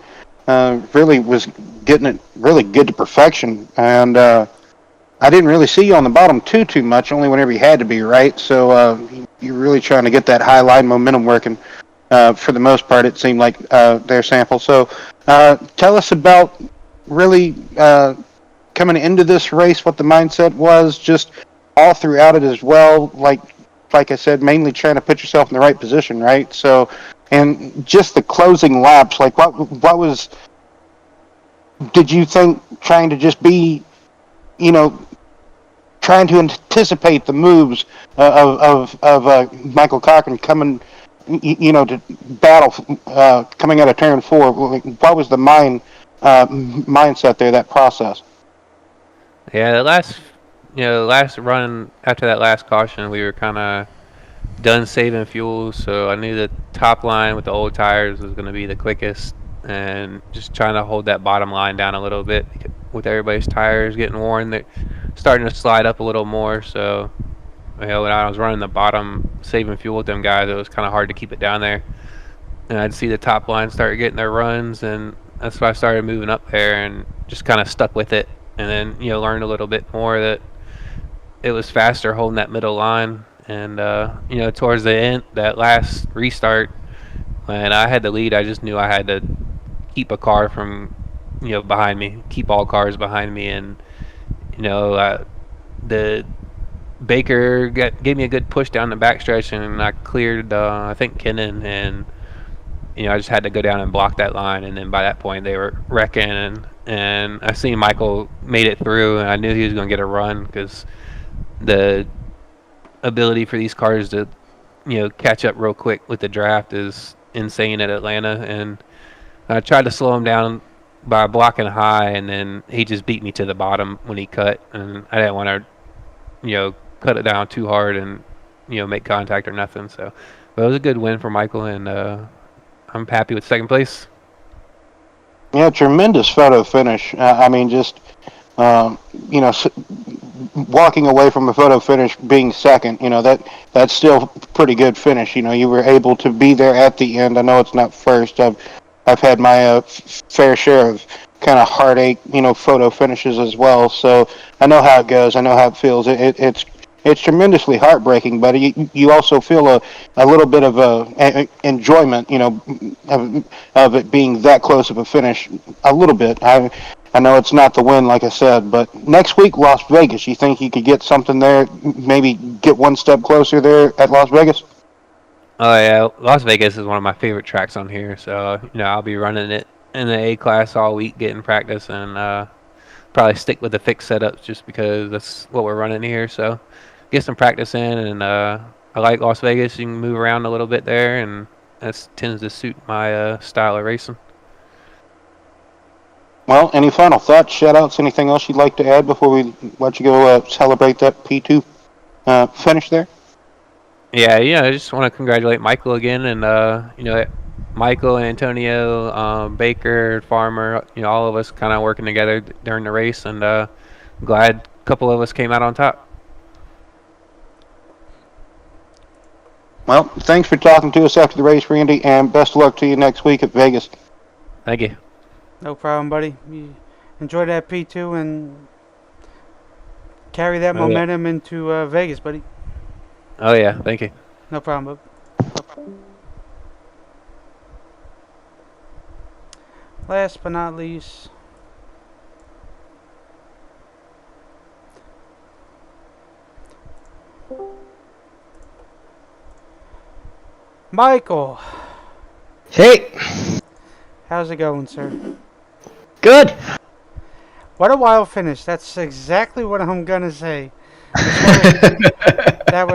Speaker 2: really was getting it really good to perfection. And I didn't really see you on the bottom too much, only whenever you had to be, right? So you're really trying to get that high line momentum working. For the most part, it seemed like their sample. So tell us about really coming into this race, what the mindset was, just all throughout it as well. Like I said, mainly trying to put yourself in the right position, right? So, and just the closing laps, like what was, did you think trying to just be, you know, trying to anticipate the moves of Michael Cochran coming, to battle coming out of turn four? What was the mindset there, that process?
Speaker 4: Yeah, the last run after that last caution, we were kind of done saving fuel, so I knew the top line with the old tires was going to be the quickest, and just trying to hold that bottom line down a little bit with everybody's tires getting worn. They're starting to slide up a little more, so when I was running the bottom, saving fuel with them guys, it was kind of hard to keep it down there. And I'd see the top line start getting their runs, and that's why I started moving up there and just kind of stuck with it. And then learned a little bit more that it was faster holding that middle line. And towards the end, that last restart, when I had the lead, I just knew I had to keep a car from behind me, keep all cars behind me, and the Baker gave me a good push down the backstretch, and I cleared I think Kennan, and I just had to go down and block that line. And then by that point, they were wrecking, and I seen Michael made it through, and I knew he was going to get a run because the ability for these cars to catch up real quick with the draft is insane at Atlanta. And I tried to slow him down by blocking high, and then he just beat me to the bottom when he cut, and I didn't want to cut it down too hard and make contact or nothing. So but it was a good win for Michael, and I'm happy with second place.
Speaker 2: Yeah, tremendous photo finish. I mean, just um, walking away from a photo finish being second, that's still pretty good finish. You were able to be there at the end. I know it's not first. I've had my fair share of kind of heartache, photo finishes as well. So I know how it goes. I know how it feels. It's tremendously heartbreaking, but you also feel a little bit of a enjoyment, of it being that close of a finish. A little bit. I know it's not the win, like I said, but next week, Las Vegas. You think you could get something there? Maybe get one step closer there at Las Vegas?
Speaker 4: Oh yeah, Las Vegas is one of my favorite tracks on here. So I'll be running it in the A class all week, getting practice, and probably stick with the fixed setups just because that's what we're running here. So get some practice in, and I like Las Vegas. You can move around a little bit there, and that tends to suit my style of racing.
Speaker 2: Well, any final thoughts, shout-outs, anything else you'd like to add before we let you go celebrate that P2 finish there?
Speaker 4: Yeah, I just want to congratulate Michael again, and Michael, Antonio, Baker, Farmer, all of us kind of working together during the race, and glad a couple of us came out on top.
Speaker 2: Well, thanks for talking to us after the race, Randy, and best of luck to you next week at Vegas.
Speaker 4: Thank you.
Speaker 1: No problem, buddy. You enjoy that P2 and carry that momentum into Vegas, buddy.
Speaker 4: Oh yeah, thank you.
Speaker 1: No problem, bub. Last but not least, Michael.
Speaker 5: Hey,
Speaker 1: How's it going, sir?
Speaker 5: good.
Speaker 1: What a wild finish. That's exactly what I'm gonna say. That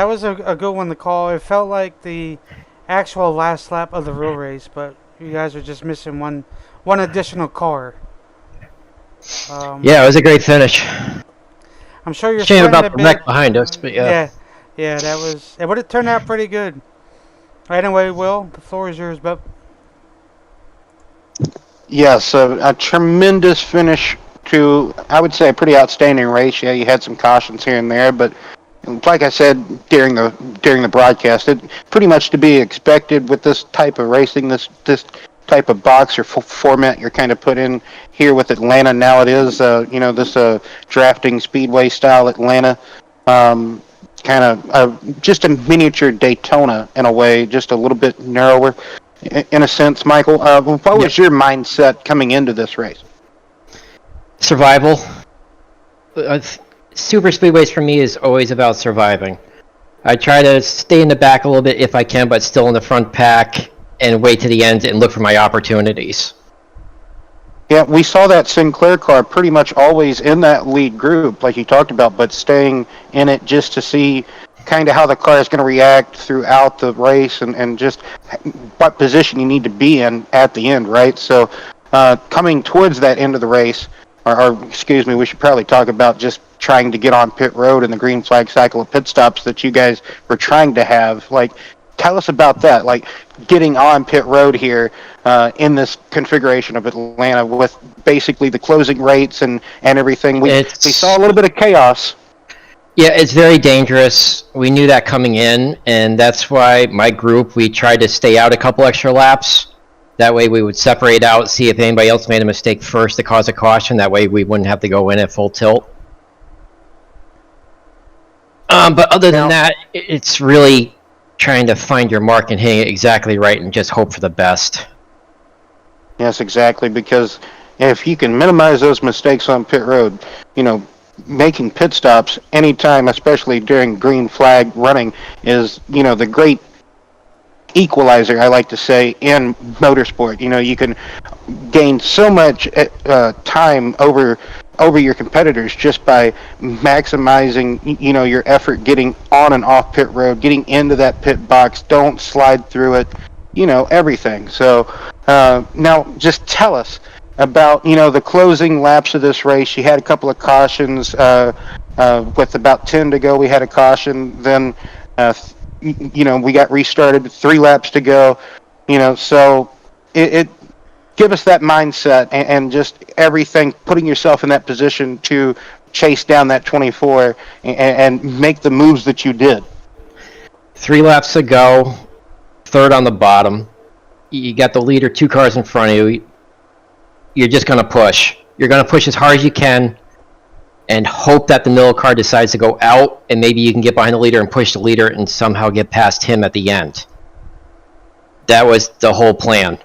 Speaker 1: was a good one to call. It felt like the actual last lap of the real race, but you guys are just missing one additional car.
Speaker 5: Yeah, it was a great finish.
Speaker 1: I'm sure you're
Speaker 5: Shame
Speaker 1: sweating
Speaker 5: about
Speaker 1: a
Speaker 5: the
Speaker 1: bit.
Speaker 5: wreck behind us, but yeah.
Speaker 1: Yeah, it would have turned out pretty good. Anyway, Will, the floor is yours, bub.
Speaker 2: Yes, a tremendous finish to, I would say, a pretty outstanding race. Yeah, you had some cautions here and there, but like I said during the broadcast, it pretty much to be expected with this type of racing, this type of box or format you're kind of put in here with Atlanta. Now it is, this drafting speedway style Atlanta. Kind of just a miniature Daytona in a way, just a little bit narrower in a sense. Michael, what was your mindset coming into this race?
Speaker 5: Survival. Super speedways for me is always about surviving. I try to stay in the back a little bit if I can, but still in the front pack and wait to the end and look for my opportunities.
Speaker 2: Yeah, we saw that Sinclair car pretty much always in that lead group, like you talked about, but staying in it just to see kind of how the car is going to react throughout the race and just what position you need to be in at the end, right? So coming towards that end of the race, or excuse me, we should probably talk about just trying to get on pit road and the green flag cycle of pit stops that you guys were trying to have. Like, tell us about that, like getting on pit road here in this configuration of Atlanta with basically the closing rates and everything. We saw a little bit of chaos.
Speaker 5: Yeah, it's very dangerous. We knew that coming in, and that's why my group, we tried to stay out a couple extra laps. That way we would separate out, see if anybody else made a mistake first to cause a caution. That way we wouldn't have to go in at full tilt. But other than that, it's really trying to find your mark and hitting it exactly right and just hope for the best.
Speaker 2: Yes, exactly, because if you can minimize those mistakes on pit road, making pit stops anytime, especially during green flag running, is, the great equalizer, I like to say, in motorsport. You can gain so much time over your competitors just by maximizing, your effort getting on and off pit road, getting into that pit box, don't slide through it, everything. So now just tell us about, the closing laps of this race. You had a couple of cautions. With about 10 to go, we had a caution. Then, we got restarted, 3 laps to go. So it give us that mindset and just everything, putting yourself in that position to chase down that 24 and make the moves that you did.
Speaker 5: 3 laps to go, third on the bottom. You got the leader 2 cars in front of you. You're just going to push. You're going to push as hard as you can and hope that the middle car decides to go out, and maybe you can get behind the leader and push the leader and somehow get past him at the end. That was the whole plan.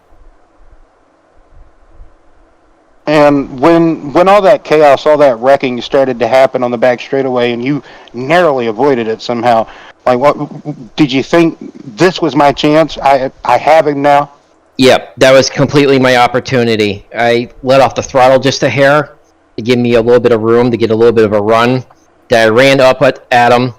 Speaker 2: And when all that chaos, all that wrecking started to happen on the back straightaway, and you narrowly avoided it somehow, like, what did you think? This was my chance. I have him now.
Speaker 5: Yep, that was completely my opportunity. I let off the throttle just a hair to give me a little bit of room to get a little bit of a run. Then I ran up at him,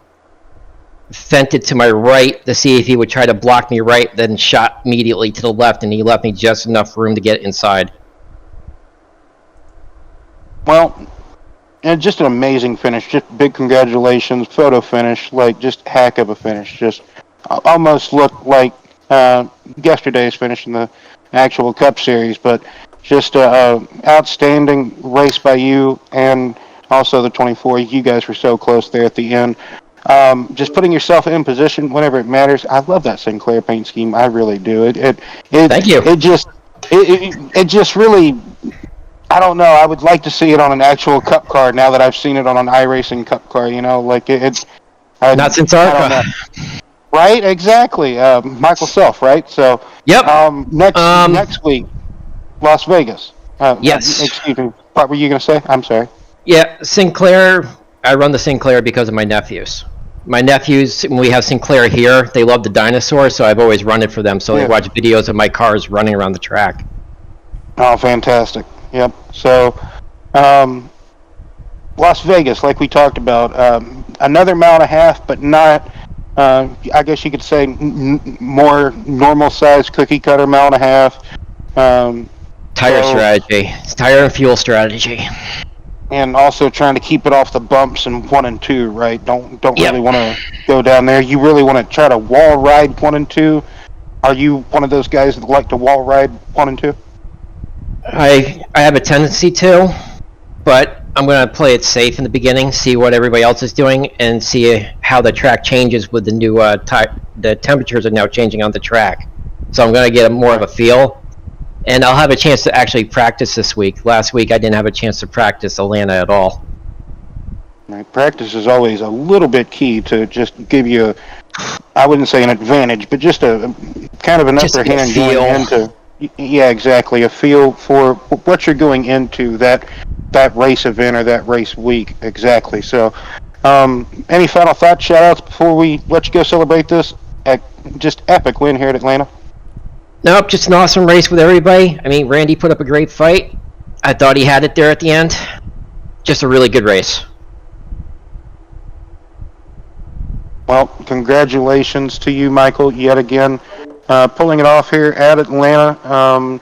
Speaker 5: fented to my right to see if he would try to block me right, then shot immediately to the left, and he left me just enough room to get inside.
Speaker 2: Well, and just an amazing finish. Just big congratulations, photo finish, like just heck of a finish. Just almost looked like yesterday's finish in the actual Cup Series, but just a outstanding race by you and also the 24. You guys were so close there at the end. Just putting yourself in position whenever it matters. I love that Sinclair paint scheme. I really do.
Speaker 5: Thank you.
Speaker 2: It just really. I don't know. I would like to see it on an actual Cup car now that I've seen it on an iRacing Cup car. You know, like
Speaker 5: Not since
Speaker 2: I don't
Speaker 5: ARCA.
Speaker 2: know. Right? Exactly. Michael Self. Right. So.
Speaker 5: Yep.
Speaker 2: Next week, Las Vegas.
Speaker 5: Yes.
Speaker 2: Excuse me. What were you going to say? I'm sorry.
Speaker 5: Yeah, Sinclair. I run the Sinclair because of my nephews. My nephews, when we have Sinclair here, they love the dinosaurs, so I've always run it for them. So
Speaker 2: Yeah.
Speaker 5: they watch videos of my cars running around the track.
Speaker 2: Oh, fantastic. Yep. So, Las Vegas, like we talked about, another mile and a half, but not, I guess you could say, more normal sized cookie cutter mile and a half.
Speaker 5: Tire
Speaker 2: So-
Speaker 5: strategy. It's tire and fuel strategy.
Speaker 2: And also trying to keep it off the bumps in 1 and 2, right? Don't
Speaker 5: Yep.
Speaker 2: really want to go down there. You really want to try to wall ride 1 and 2. Are you one of those guys that like to wall ride 1 and 2?
Speaker 5: I have a tendency to, but I'm going to play it safe in the beginning, see what everybody else is doing, and see how the track changes with the new the temperatures are now changing on the track. So I'm going to get more of a feel, and I'll have a chance to actually practice this week. Last week I didn't have a chance to practice Atlanta at all.
Speaker 2: Right. Practice is always a little bit key to just give you, I wouldn't say an advantage, but just a kind of an
Speaker 5: Just
Speaker 2: upper
Speaker 5: to get a
Speaker 2: hand
Speaker 5: feel.
Speaker 2: going into. Yeah, exactly. A feel for what you're going into that race event or that race week. Exactly. So, any final thoughts, shout outs before we let you go celebrate this just epic win here at Atlanta?
Speaker 5: Nope, just an awesome race with everybody. I mean, Randy put up a great fight. I thought he had it there at the end. Just a really good race.
Speaker 2: Well, congratulations to you, Michael, yet again, pulling it off here at Atlanta.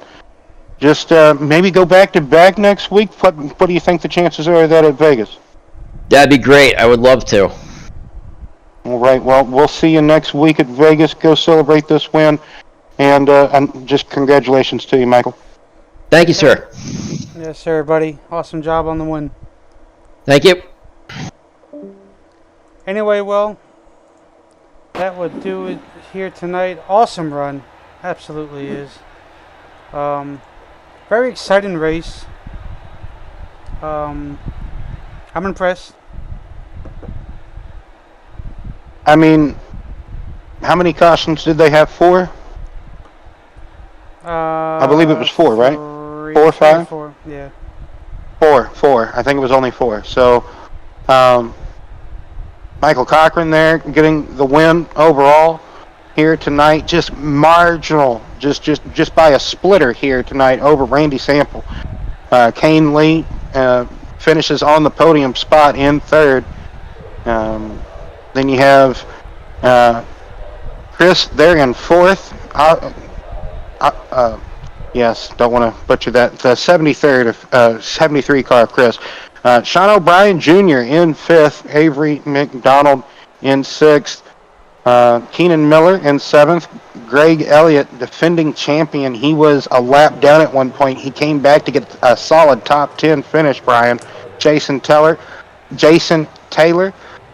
Speaker 2: Just maybe go back to back next week. What do you think the chances are of that at Vegas?
Speaker 5: That'd be great. I would love to.
Speaker 2: All right. Well, we'll see you next week at Vegas. Go celebrate this win, and just congratulations to you, Michael.
Speaker 5: Thank you, sir.
Speaker 1: Yes, sir, buddy. Awesome job on the win.
Speaker 5: Thank you.
Speaker 1: Anyway, well, that would do it here tonight. Awesome run. Absolutely is. Very exciting race. I'm impressed.
Speaker 2: I mean, how many cautions did they have? 4? I believe it was 4, right? 4 or 5?
Speaker 1: 4, yeah.
Speaker 2: 4. I think it was only 4. So, Michael Cochran there getting the win overall here tonight. Just marginal, just by a splitter here tonight over Randy Sample. Kane Lee finishes on the podium spot in 3rd. Then you have Chris there in 4th. Yes, don't want to butcher that. The 73rd, 73 car of Chris. Sean O'Brien Jr. in 5th. Avery McDonald in 6th. Keenan Miller in 7th. Greg Elliott, defending champion. He was a lap down at one point. He came back to get a solid top 10 finish, Brian. Jason Taylor,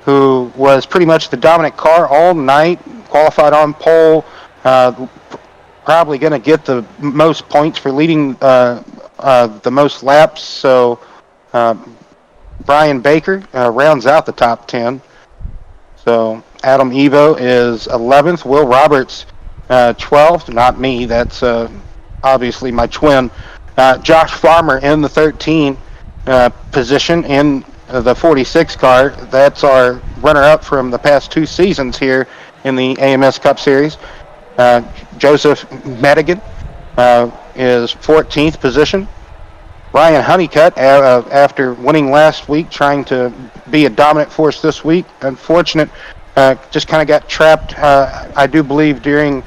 Speaker 2: who was pretty much the dominant car all night, qualified on pole, probably going to get the most points for leading the most laps. So Brian Baker rounds out the top 10. So Adam Evo is 11th. Will Roberts 12th. Not me. That's obviously my twin. Josh Farmer in the 13 position in the 46 car. That's our runner-up from the past 2 seasons here in the AMS Cup Series. Joseph Madigan is 14th position. Ryan Honeycutt, after winning last week, trying to be a dominant force this week. Unfortunate, just kind of got trapped, I do believe, during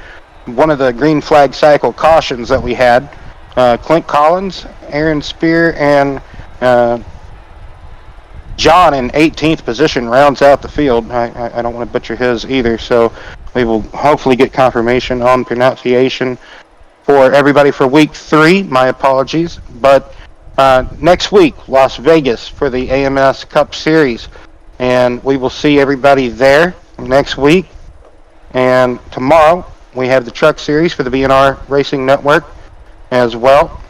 Speaker 2: one of the green flag cycle cautions that we had. Clint Collins, Aaron Spear, and John in 18th position rounds out the field. I don't want to butcher his either, so we will hopefully get confirmation on pronunciation for everybody for week 3. My apologies. But next week, Las Vegas for the AMS Cup Series. And we will see everybody there next week. And tomorrow, we have the Truck Series for the B&R Racing Network as well.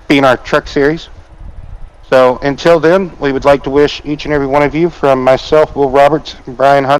Speaker 2: B&R Truck Series. So until then, we would like to wish each and every one of you, from myself, Will Roberts, and Brian Hunt,